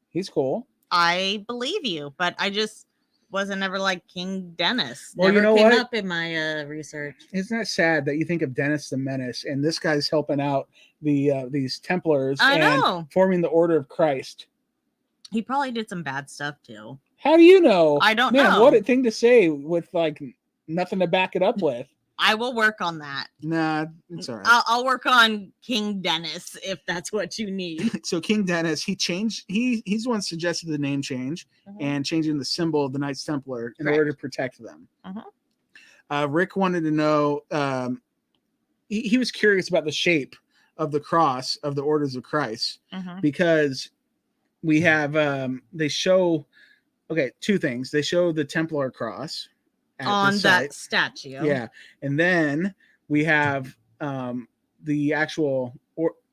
C: He's cool.
B: I believe you, but I just wasn't ever like King Dennis.
C: Well,
B: never
C: came
B: up in my research.
C: Isn't that sad that you think of Dennis the Menace and this guy's helping out these Templars and forming the Order of Christ?
B: He probably did some bad stuff too.
C: How do you know?
B: I don't know.
C: What a thing to say with like nothing to back it up with.
B: I will work on that.
C: Nah, it's all right.
B: I'll work on King Dennis if that's what you need.
C: So King Dennis, he's the one suggested the name change and changing the symbol of the Knights Templar in order to protect them. Rick wanted to know, he was curious about the shape of the cross of the Orders of Christ because we have, they show, two things. They show the Templar cross
B: on that statue.
C: Yeah. And then we have the actual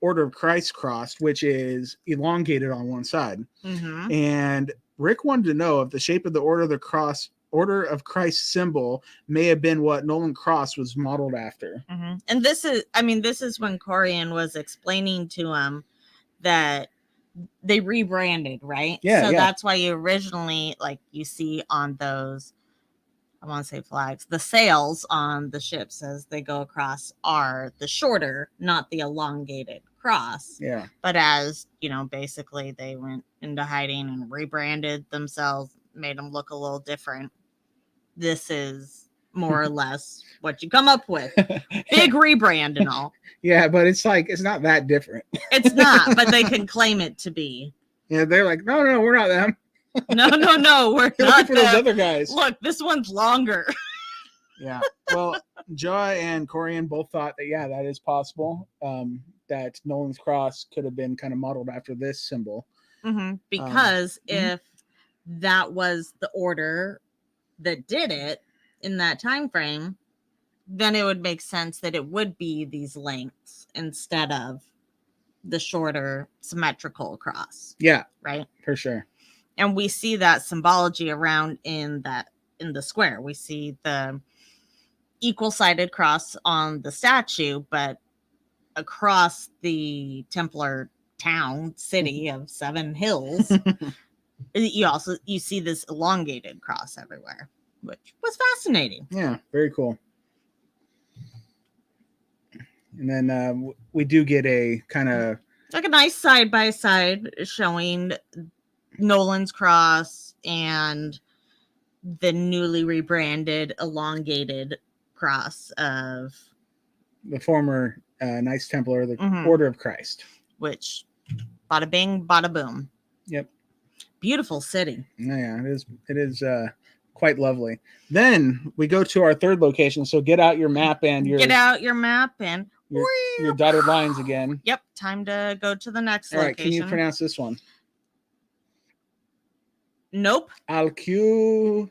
C: Order of Christ cross, which is elongated on one side. And Rick wanted to know if the shape of the Order of Christ symbol may have been what Nolan Cross was modeled after.
B: And this is when Corian was explaining to him that they rebranded, right?
C: Yeah.
B: So that's why you originally, like you see on those, I want to say flags, the sails on the ships as they go across are the shorter, not the elongated cross.
C: Yeah.
B: But as, basically they went into hiding and rebranded themselves, made them look a little different. This is more or less what you come up with. Big rebrand and all.
C: Yeah, but it's not that different.
B: It's not, but they can claim it to be.
C: Yeah, they're like, no, we're not them.
B: No, we're
C: You're
B: not
C: looking for those
B: them.
C: other guys.
B: Look, this one's longer.
C: Yeah. Well, Joa and Corian both thought that, yeah, that is possible. That Nolan's cross could have been kind of modeled after this symbol.
B: Because if that was the order that did it in that time frame, then it would make sense that it would be these lengths instead of the shorter symmetrical cross.
C: Yeah.
B: Right?
C: For sure.
B: And we see that symbology around in the square. We see the equal-sided cross on the statue, but across the Templar town city of 7 hills, you see this elongated cross everywhere, which was fascinating.
C: Yeah, very cool. And then we do get a kind of
B: like a nice side by side showing Nolan's cross and the newly rebranded elongated cross of
C: the former Knights Templar, the Order of Christ.
B: Which, bada bing, bada boom.
C: Yep.
B: Beautiful city.
C: Yeah, it is quite lovely. Then we go to our third location. So get out your map and your dotted lines again.
B: Yep. Time to go to the next
C: All right.
B: location.
C: Can you pronounce this one?
B: Nope.
C: Alcu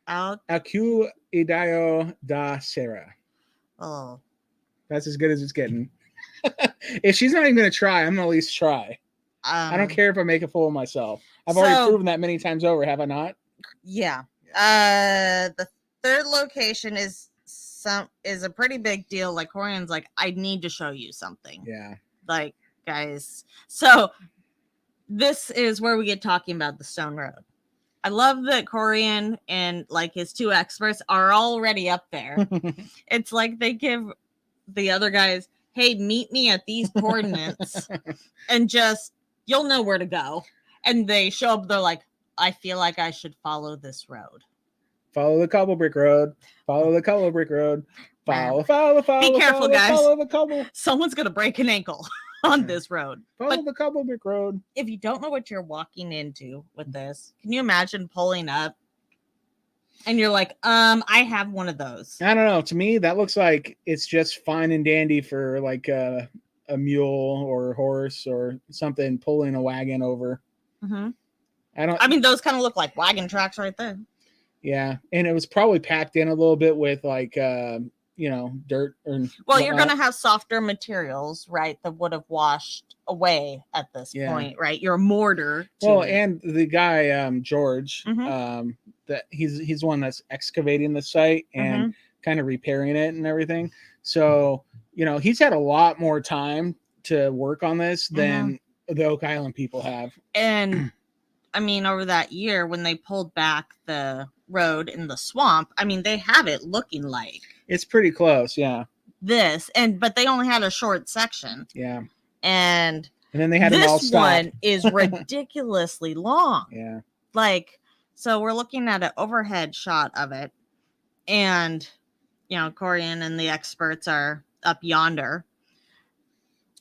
C: Idayo da Serra.
B: Oh.
C: That's as good as it's getting. If she's not even going to try, I'm going to at least try. I don't care if I make a fool of myself. I've already proven that many times over, have I not?
B: Yeah. The third location is a pretty big deal. Like Corian's like, I need to show you something.
C: Yeah.
B: Like, guys. So this is where we get talking about the Stone Road. I love that Corian and like his 2 experts are already up there. It's like they give the other guys, hey, meet me at these coordinates and just, you'll know where to go. And they show up, they're like, I feel like I should follow this road.
C: Follow the cobble brick road. Follow the cobble brick road. Follow.
B: Be careful, guys.
C: Follow the cobble.
B: Someone's going to break an ankle on this road.
C: Follow the cobble brick road.
B: If you don't know what you're walking into with this, can you imagine pulling up and you're like, I have one of those.
C: I don't know. To me, that looks like it's just fine and dandy for like a mule or a horse or something pulling a wagon over. I mean, those kind of look like wagon tracks right there. Yeah. And it was probably packed in a little bit with like, dirt.
B: Well, you're going to have softer materials, right? That would have washed away at this point, right? Your mortar.
C: And the guy, George, that he's one that's excavating the site and kind of repairing it and everything. So, he's had a lot more time to work on this than the Oak Island people have. And
B: I mean, over that year when they pulled back the road in the swamp, I mean, they have it looking like
C: it's pretty close. Yeah.
B: But they only had a short section.
C: Yeah.
B: And
C: then they had them all stop.
B: This one is ridiculously long.
C: Yeah.
B: Like, so we're looking at an overhead shot of it. And, Corian and the experts are up yonder.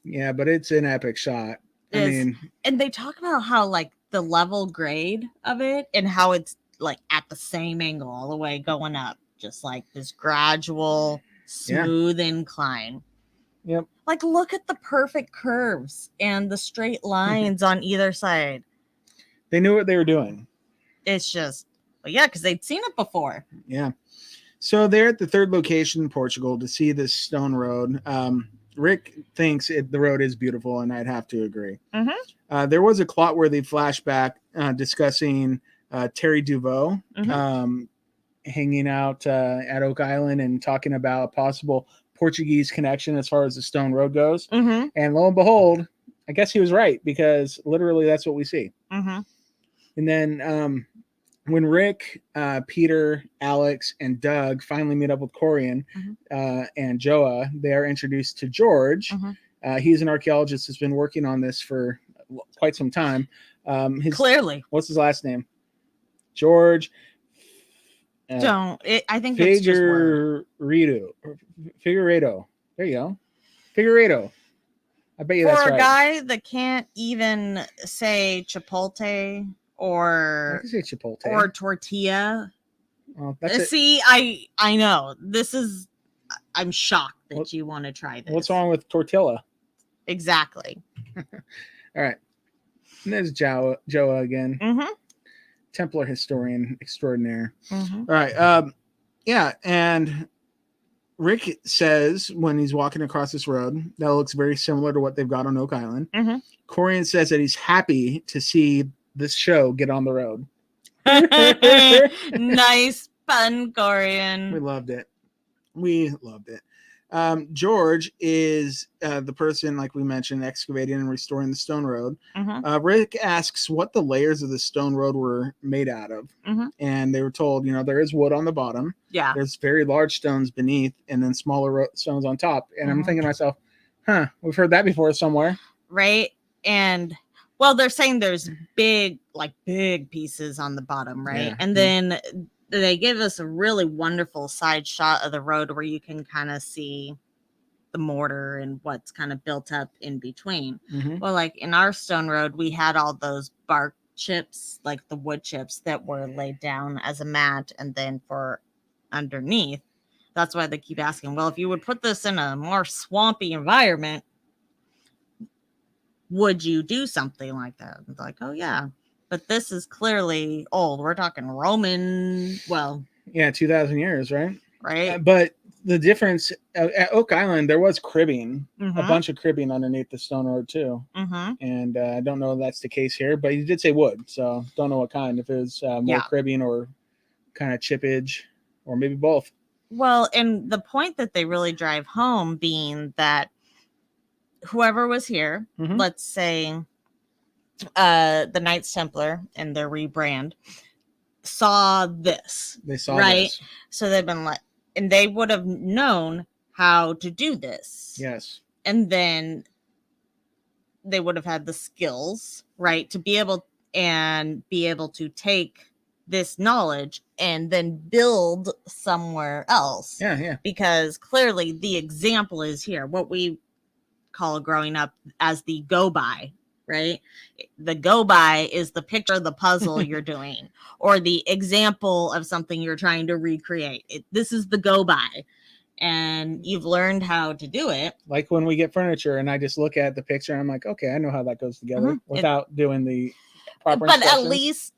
C: Yeah, but it's an epic shot.
B: And they talk about how, like, the level grade of it and how it's, like, at the same angle all the way going up. Just, like, this gradual, smooth incline.
C: Yep.
B: Like, look at the perfect curves and the straight lines on either side.
C: They knew what they were doing.
B: It's just, because they'd seen it before.
C: Yeah. So they're at the third location in Portugal to see this stone road. Rick thinks the road is beautiful, and I'd have to agree. There was a Clotworthy flashback discussing Terry Duveau hanging out at Oak Island and talking about a possible Portuguese connection as far as the stone road goes. And lo and behold, I guess he was right, because literally that's what we see. And then when Rick, Peter, Alex, and Doug finally meet up with Corian and Joa, they are introduced to George. He's an archaeologist who's been working on this for quite some time. Clearly. What's his last name? George
B: I think it's just word.
C: Figueredo. There you go. Figueredo. I bet you that's
B: For a
C: right.
B: guy that can't even say chipotle
C: I
B: or
C: can say Chipotle.
B: or tortilla.
C: Well, that's it.
B: See, I know. I'm shocked that you want to try this.
C: What's wrong with tortilla?
B: Exactly.
C: All right. And there's Joa again.
B: Mm-hmm.
C: Templar historian extraordinaire.
B: Mm-hmm.
C: All right. Yeah, and Rick says when he's walking across this road, that looks very similar to what they've got on Oak Island.
B: Mm-hmm.
C: Corian says that he's happy to see this show get on the road.
B: Nice pun, Corian.
C: We loved it. George is the person, like we mentioned, excavating and restoring the stone road.
B: Mm-hmm.
C: Rick asks what the layers of the stone road were made out of.
B: Mm-hmm.
C: And they were told, there is wood on the bottom.
B: Yeah.
C: There's very large stones beneath and then smaller stones on top. And I'm thinking to myself, we've heard that before somewhere.
B: Right. And well, they're saying there's big pieces on the bottom, right?
C: Yeah.
B: And then they give us a really wonderful side shot of the road where you can kind of see the mortar and what's kind of built up in between.
C: Mm-hmm.
B: Well, like in our stone road, we had all those bark chips, like the wood chips that were laid down as a mat and then for underneath. That's why they keep asking, well, if you would put this in a more swampy environment, would you do something like that? It's like, oh yeah, but this is clearly old. We're talking Roman. Well,
C: yeah, 2,000 years, right?
B: Right.
C: But the difference at Oak Island, there was cribbing,
B: Mm-hmm.
C: a bunch of cribbing underneath the stone road too.
B: Mm-hmm.
C: And I don't know if that's the case here, but he did say wood, so don't know what kind. If it was more cribbing or kind of chippage, or maybe both.
B: Well, and the point that they really drive home being that whoever was here,
C: Mm-hmm.
B: let's say the Knights Templar and their rebrand, saw this.
C: They saw
B: right?
C: this.
B: So they've been like, and they would have known how to do this.
C: Yes.
B: And then they would have had the skills, right, to be able to take this knowledge and then build somewhere else.
C: Yeah.
B: Because clearly the example is here, what we call growing up as the go by, right? The go by is the picture of the puzzle you're doing or the example of something you're trying to recreate. This is the go by. And you've learned how to do it.
C: Like when we get furniture and I just look at the picture and I'm like, okay, I know how that goes together without doing the proper
B: But
C: instructions.
B: at least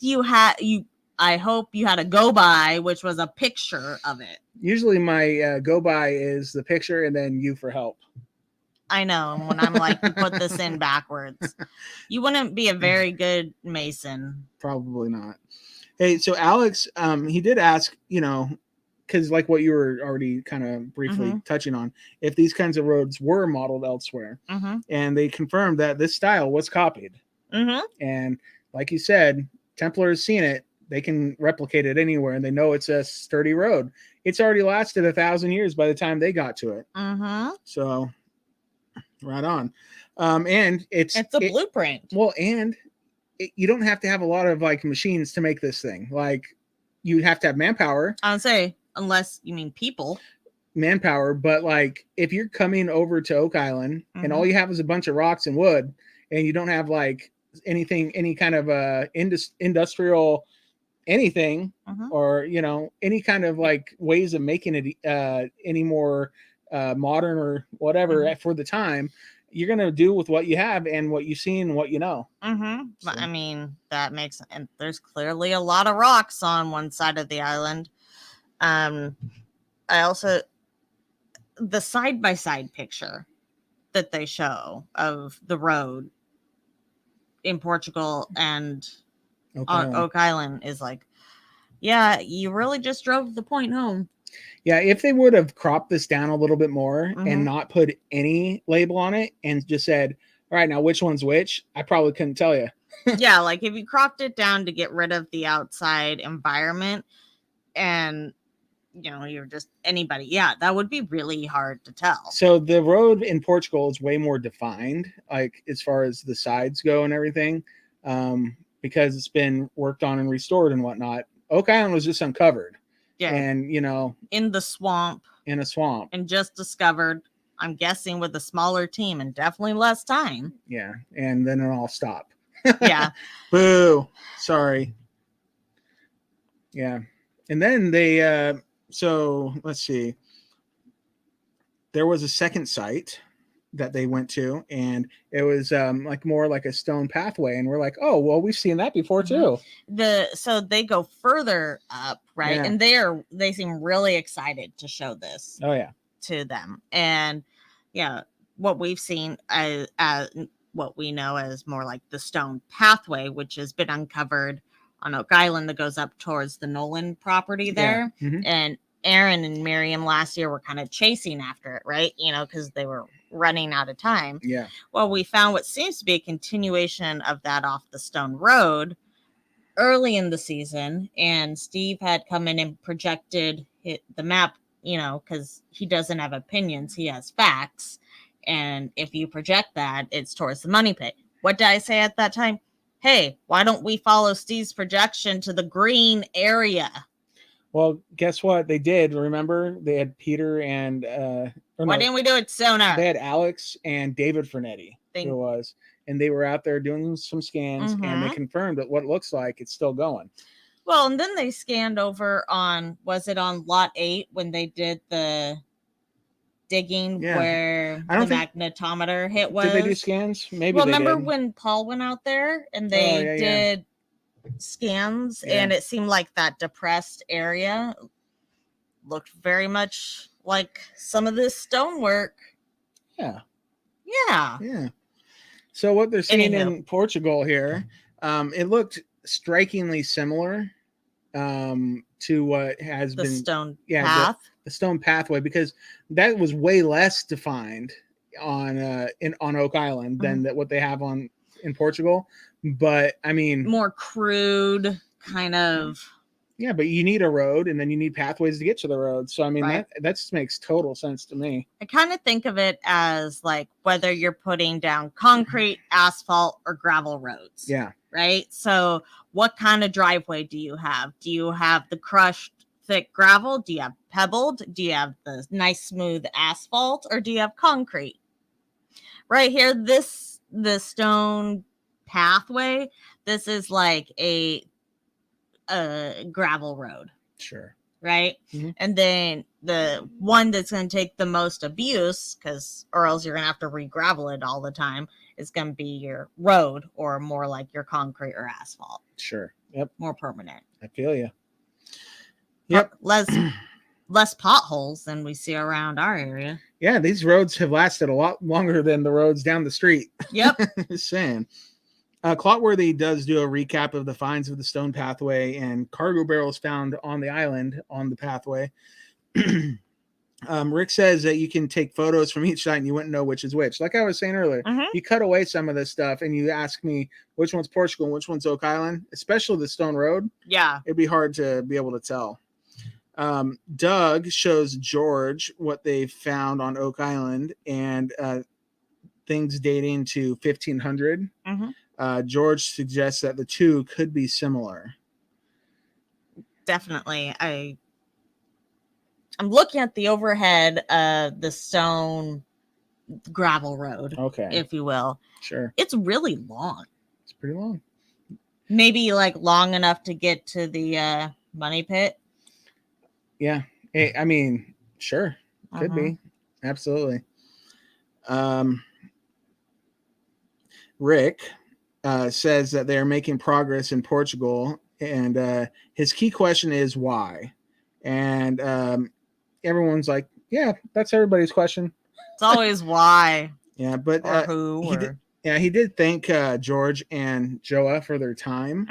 B: I hope you had a go by, which was a picture of it.
C: Usually my go by is the picture and then you for help.
B: I know. When I'm like, you put this in backwards, you wouldn't be a very good mason.
C: Probably not. Hey, so Alex, he did ask, because like what you were already kind of briefly touching on, if these kinds of roads were modeled elsewhere, and they confirmed that this style was copied. And like you said, Templars seen it, they can replicate it anywhere, and they know it's a sturdy road. It's already lasted 1,000 years by the time they got to it. So, right on. And it's
B: a blueprint.
C: Well, and you don't have to have a lot of like machines to make this thing. Like you have to have manpower.
B: I'll say, unless you mean people.
C: Manpower, but like if you're coming over to Oak Island and all you have is a bunch of rocks and wood, and you don't have like anything, any kind of industrial anything, or any kind of like ways of making it any more modern or whatever for the time, you're gonna do with what you have and what you see and what you know.
B: So. I mean, that makes, and there's clearly a lot of rocks on one side of the island. I also, the side-by-side picture that they show of the road in Portugal and Oak Island is like, yeah, you really just drove the point home.
C: Yeah, if they would have cropped this down a little bit more and not put any label on it and just said, all right, now which one's which, I probably couldn't tell you.
B: Yeah, like if you cropped it down to get rid of the outside environment and you're just anybody. Yeah, that would be really hard to tell.
C: So the road in Portugal is way more defined, like as far as the sides go and everything, because it's been worked on and restored and whatnot. Oak Island was just uncovered.
B: Yeah.
C: And,
B: in the swamp
C: in a swamp.
B: and just discovered, I'm guessing with a smaller team and definitely less time.
C: Yeah. And then it'll all stop.
B: Yeah.
C: Boo. Sorry. Yeah. And then they, so let's see. There was a second site that they went to, and it was like more like a stone pathway. And we're like, oh, well, we've seen that before too.
B: So they go further up, right?
C: Yeah.
B: And they seem really excited to show this
C: Oh, yeah.
B: to them. And yeah, what we've seen as what we know as more like the stone pathway, which has been uncovered on Oak Island that goes up towards the Nolan property there.
C: Yeah. Mm-hmm.
B: And Aaron and Miriam last year were kind of chasing after it, right? Because they were running out of time.
C: Yeah.
B: Well, we found what seems to be a continuation of that off the stone road early in the season. And Steve had come in and projected the map, because he doesn't have opinions, he has facts. And if you project that, it's towards the money pit. What did I say at that time? Hey, why don't we follow Steve's projection to the green area?
C: Well, guess what? They did. Remember, they had Peter and
B: why didn't we do it sooner?
C: They had Alex and David Fernetti. It was, and they were out there doing some scans, and they confirmed that what looks like it's still going.
B: Well, and then they scanned over was it on lot 8 when they did the digging where the magnetometer hit was?
C: Did they do scans? Maybe.
B: Well, remember when Paul went out there and they did scans, and it seemed like that depressed area looked very much like some of this stonework.
C: Yeah. So what they're seeing in Portugal here, it looked strikingly similar to what has been
B: stone path.
C: The stone pathway, because that was way less defined on Oak Island than what they have in Portugal. But I mean,
B: more crude kind of.
C: Yeah, but you need a road, and then you need pathways to get to the road. So I mean, that just makes total sense to me.
B: I kind of think of it as like whether you're putting down concrete, asphalt, or gravel roads.
C: Yeah.
B: Right. So what kind of driveway do you have? Do you have the crushed thick gravel? Do you have pebbled? Do you have the nice smooth asphalt, or do you have concrete? Right here, the stone pathway, this is like a gravel road.
C: Sure.
B: Right. And then the one that's going to take the most abuse, or else you're going to have to re-gravel it all the time, is going to be your road, or more like your concrete or asphalt.
C: Sure. Yep.
B: More permanent.
C: I feel you.
B: Yep. Less potholes than we see around our area.
C: Yeah, these roads have lasted a lot longer than the roads down the street.
B: Yep.
C: Just saying. Clotworthy does do a recap of the finds of the stone pathway and cargo barrels found on the island on the pathway. Rick says that you can take photos from each site and you wouldn't know which is which. Like I was saying earlier, you cut away some of this stuff and you ask me which one's Portugal and which one's Oak Island, especially the stone road.
B: Yeah.
C: It'd be hard to be able to tell. Doug shows George what they found on Oak Island and things dating to 1500. George suggests that the two could be similar.
B: Definitely. I'm looking at the overhead of the stone gravel road, if you will.
C: Sure.
B: It's really long.
C: It's pretty long.
B: Maybe like long enough to get to the money pit.
C: Yeah. I mean, sure. Could be. Absolutely. Rick says that they're making progress in Portugal, and his key question is why. And everyone's like, yeah, that's everybody's question.
B: It's always why.
C: Yeah, but
B: or who.
C: He did thank George and Joa for their time.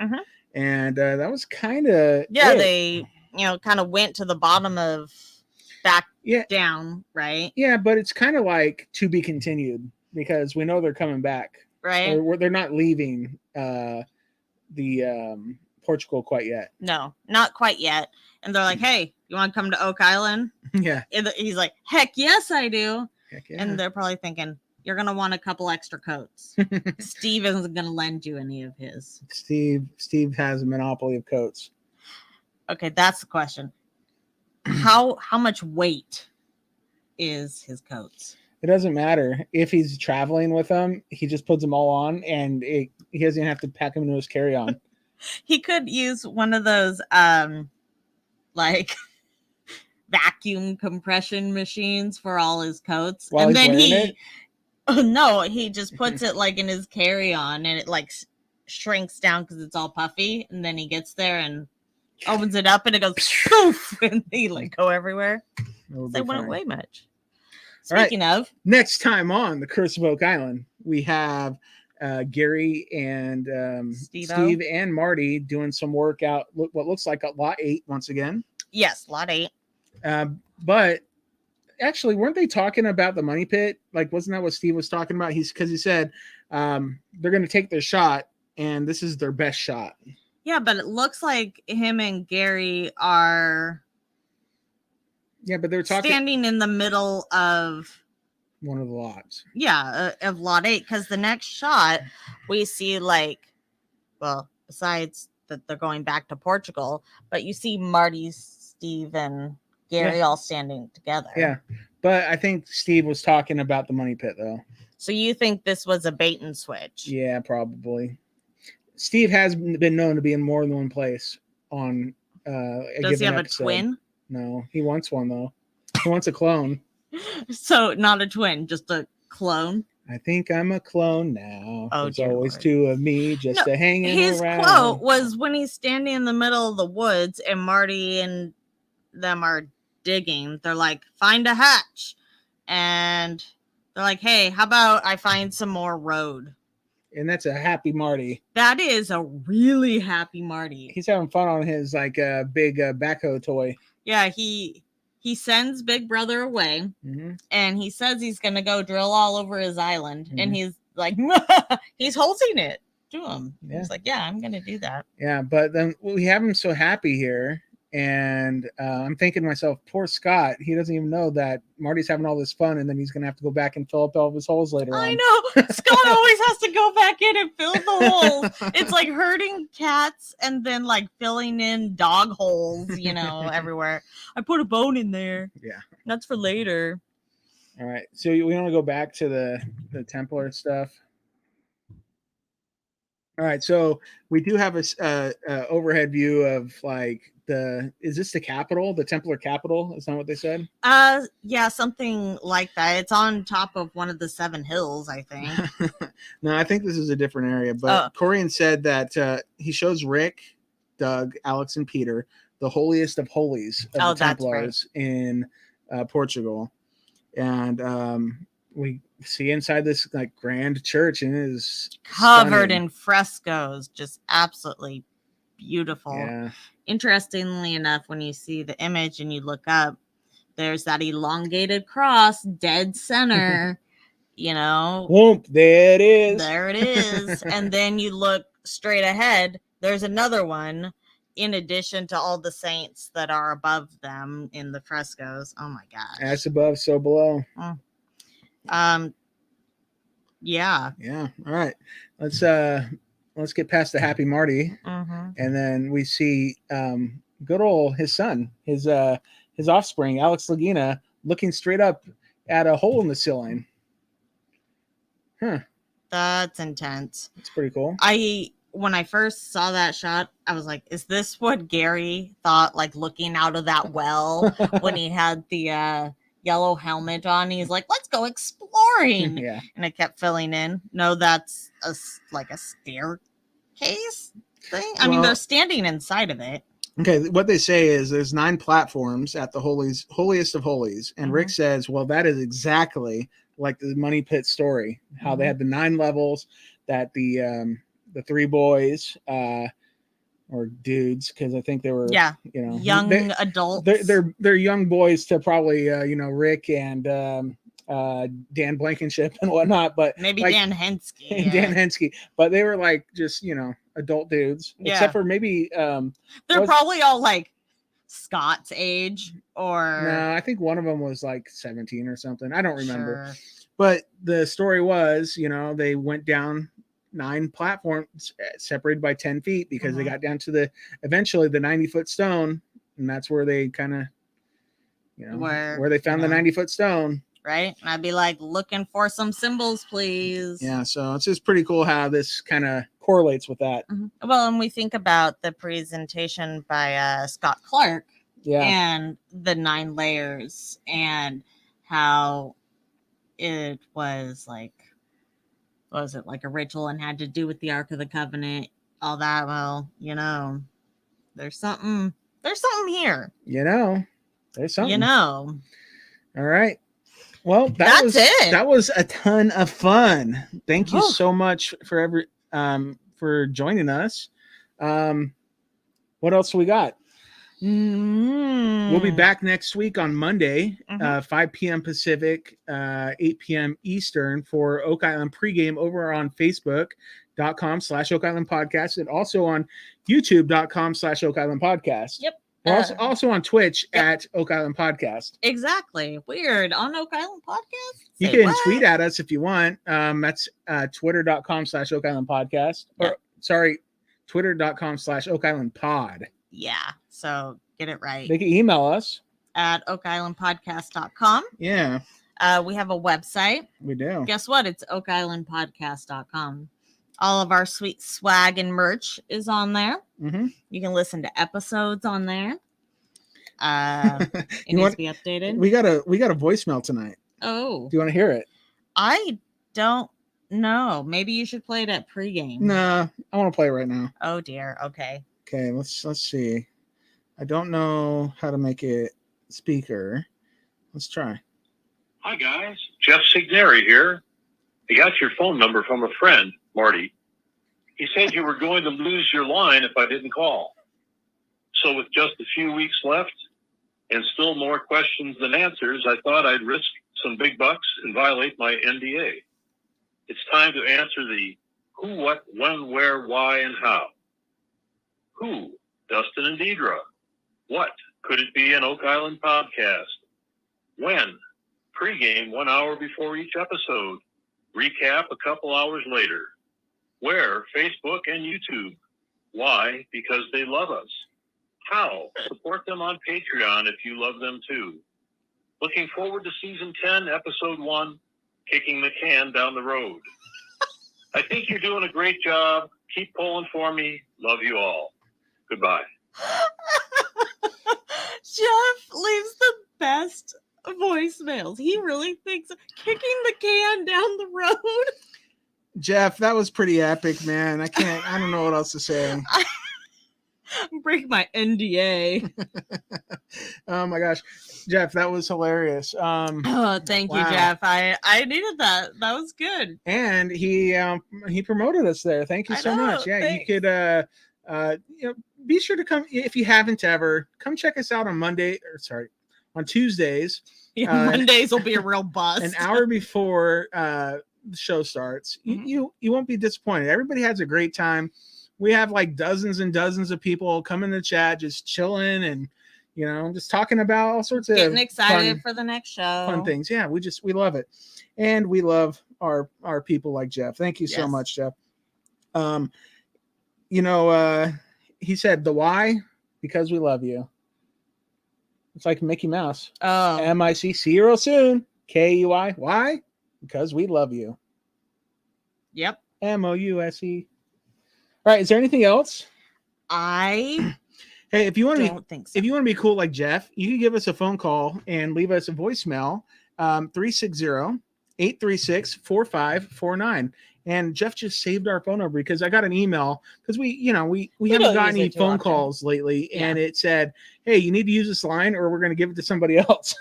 C: And that was kind of
B: they kind of went to the bottom of back down, right?
C: Yeah, but it's kind of like to be continued, because we know they're coming back.
B: Right.
C: Or they're not leaving the Portugal quite yet.
B: No, not quite yet. And they're like, hey, you want to come to Oak Island?
C: Yeah.
B: And he's like, heck yes, I do.
C: Heck yeah.
B: And they're probably thinking, you're going to want a couple extra coats. Steve isn't going to lend you any of his.
C: Steve has a monopoly of coats.
B: Okay, that's the question. how much weight is his coats?
C: It doesn't matter if he's traveling with them. He just puts them all on, and he doesn't even have to pack them into his carry-on.
B: He could use one of those like vacuum compression machines for all his coats,
C: While
B: and
C: he's
B: then
C: wearing it?
B: no, he just puts it like in his carry-on, and it like shrinks down because it's all puffy, and then he gets there and opens it up, and it goes poof, and they like go everywhere. They wouldn't weigh much. Speaking of,
C: next time on the Curse of Oak Island, we have Gary and Steve and Marty doing some work out. What looks like a lot 8 once again.
B: Yes, lot 8.
C: But actually, weren't they talking about the money pit? Like, wasn't that what Steve was talking about? He said they're going to take their shot, and this is their best shot.
B: Yeah, but it looks like him and Gary are.
C: Yeah, but they're talking
B: standing in the middle of
C: one of the lots.
B: Yeah, of lot 8, because the next shot we see, like, well, besides that they're going back to Portugal, but you see Marty, Steve, and Gary all standing together.
C: Yeah, but I think Steve was talking about the money pit, though.
B: So you think this was a bait and switch?
C: Yeah, probably. Steve has been known to be in more than one place on
B: Does he have
C: episode.
B: A twin?
C: No, he wants one, though. He wants a clone.
B: So not a twin, just a clone.
C: I think I'm a clone now.
B: Oh,
C: there's always 2 of me just hanging
B: his
C: around.
B: His quote was when he's standing in the middle of the woods and Marty and them are digging. They're like, find a hatch. And they're like, hey, how about I find some more road?
C: And that's a happy Marty.
B: That is a really happy Marty.
C: He's having fun on his big backhoe toy.
B: Yeah, he sends Big Brother away, and he says he's gonna go drill all over his island, and he's like, he's holding it to him. Yeah. He's like, yeah, I'm gonna do that.
C: Yeah, but then we have him so happy here, and I'm thinking to myself, poor Scott, he doesn't even know that Marty's having all this fun, and then he's gonna have to go back and fill up all of his holes later on.
B: I know. Scott always has to go back in and fill the holes. It's like herding cats and then like filling in dog holes, everywhere. I put a bone in there.
C: Yeah.
B: That's for later.
C: All right. So we want to go back to the Templar stuff. All right. So we do have a overhead view of like is this the capital, the Templar capital? Is that what they said?
B: Yeah, something like that. It's on top of one of the 7 hills, I think.
C: No, I think this is a different area. But Corian said that he shows Rick, Doug, Alex, and Peter the holiest of holies of the Templars in Portugal, and we see inside this like grand church, and it is
B: covered
C: stunning.
B: In frescoes, just absolutely beautiful.
C: Yeah.
B: Interestingly enough, when you see the image and you look up, there's that elongated cross dead center.
C: Whoop, there it is.
B: There it is. And then you look straight ahead, there's another one in addition to all the saints that are above them in the frescoes. Oh my gosh.
C: As above, so below.
B: Yeah.
C: All right. Let's get past the happy Marty. And then we see good old his son, his offspring, Alex Lagina, looking straight up at a hole in the ceiling.
B: That's intense.
C: It's pretty cool.
B: When I first saw that shot, I was like, is this what Gary thought, like looking out of that well when he had the yellow helmet on? He's like, let's go exploring.
C: Yeah.
B: And it kept filling in. No, that's a staircase thing. I mean, they're standing inside of it.
C: Okay, what they say is there's 9 platforms at the holiest of holies. And Rick says, well, that is exactly like the Money Pit story, how they had the 9 levels that the 3 boys or dudes, because I think they were
B: young adults.
C: They're young boys to probably Rick and Dan Blankenship and whatnot, but
B: maybe like, Dan Henske.
C: Dan Henske, but they were like just adult dudes, except for maybe
B: they're probably all like Scott's age, or
C: no, I think one of them was like 17 or something. I don't remember. But the story was, they went down 9 platforms separated by 10 feet because they got down to eventually the 90-foot stone, and that's where they kind of You know,
B: Where
C: they found the 90-foot stone.
B: Right? And I'd be like, looking for some symbols, please.
C: Yeah, so it's just pretty cool how this kind of correlates with that.
B: Mm-hmm. Well, and we think about the presentation by Scott Clark and the 9 layers and how it was like, what was it, like a ritual and had to do with the Ark of the Covenant, all that. Well, you know, there's something here.
C: You know, there's something.
B: You know.
C: All right. Well,
B: that's it.
C: That was a ton of fun. Thank you so much for for joining us. What else do we got? We'll be back next week on Monday, 5 p.m. Pacific, 8 p.m. Eastern for Oak Island pregame over on Facebook.com/Oak Island Podcast and also on YouTube.com/Oak Island Podcast.
B: Yep.
C: We're also on Twitch at Oak Island Podcast.
B: Exactly. Weird. On Oak Island Podcast?
C: You can tweet at us if you want. That's Twitter.com/Oak Island Podcast. Or, sorry, Twitter.com/Oak Island Pod.
B: Yeah. So get it right.
C: They can email us
B: at OakIslandPodcast.com.
C: Yeah.
B: We have a website.
C: We do.
B: Guess what? It's OakIslandPodcast.com. All of our sweet swag and merch is on there.
C: Mm-hmm.
B: You can listen to episodes on there. It needs to be updated.
C: We got a voicemail tonight.
B: Oh.
C: Do you want to hear it?
B: I don't know. Maybe you should play it at pregame.
C: Nah, I want to play it right now.
B: Oh dear. Okay.
C: Okay, let's see. I don't know how to make it speaker. Let's try.
D: Hi guys, Jeff Signeri here. I got your phone number from a friend, Marty. He said you were going to lose your line if I didn't call. So with just a few weeks left and still more questions than answers, I thought I'd risk some big bucks and violate my NDA. It's time to answer the who, what, when, where, why, and how. Who? Dustin and Deidre. What? Could it be an Oak Island podcast? When? Pre-game 1 hour before each episode. Recap a couple hours later. Where? Facebook and YouTube. Why? Because they love us. How? Support them on Patreon if you love them too. Looking forward to season 10, episode 1, kicking the can down the road. I think you're doing a great job. Keep pulling for me. Love you all. Goodbye.
B: Jeff leaves the best voicemails. He really thinks kicking the can down the road.
C: Jeff, that was pretty epic, man. I don't know what else to say.
B: Break my NDA.
C: Oh my gosh. Jeff, that was hilarious.
B: Thank you, Jeff. I needed that. That was good.
C: And he promoted us there. Thank you so much. Yeah, thanks. You could be sure to come if you haven't ever. Come check us out on on Tuesdays.
B: Mondays will be a real bust.
C: An hour before the show starts. Mm-hmm. You won't be disappointed. Everybody has a great time. We have like dozens and dozens of people come in the chat, just chilling and just talking about all sorts of
B: getting excited for the next show.
C: Fun things. Yeah, we love it. And we love our people like Jeff. Thank you so much, Jeff. He said the why, because we love you. It's like Mickey Mouse.
B: Oh.
C: M-I-C. See you real soon. K-U-I. Why? Because we love you.
B: Yep.
C: M-O-U-S-E. All right. Is there anything else?
B: Hey,
C: if you want to
B: think so.
C: If you want to be cool like Jeff, you can give us a phone call and leave us a voicemail. 360-836-4549. And Jeff just saved our phone number because I got an email because we haven't gotten any phone calls lately, and it said, "Hey, you need to use this line, or we're going to give it to somebody else."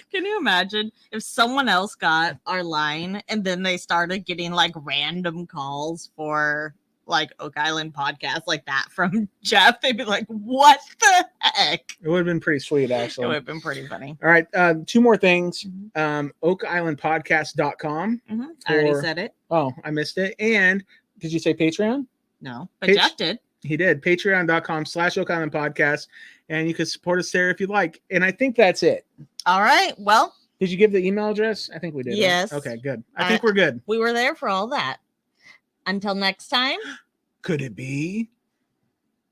B: Can you imagine if someone else got our line and then they started getting like random calls for like Oak Island podcast like that from Jeff? They'd be like, "What the heck?"
C: It would have been pretty sweet, actually.
B: It would have been pretty funny.
C: All right, 2 more things. OakIslandPodcast.com.
B: Mm-hmm. I already said it.
C: Oh, I missed it. And did you say Patreon?
B: No, but Jeff did.
C: He did. Patreon.com/Oak Island Podcast. And you can support us there if you'd like. And I think that's it.
B: All right. Well,
C: did you give the email address? I think we did.
B: Yes.
C: Right? Okay, good. I think we're good.
B: We were there for all that. Until next time.
C: Could it be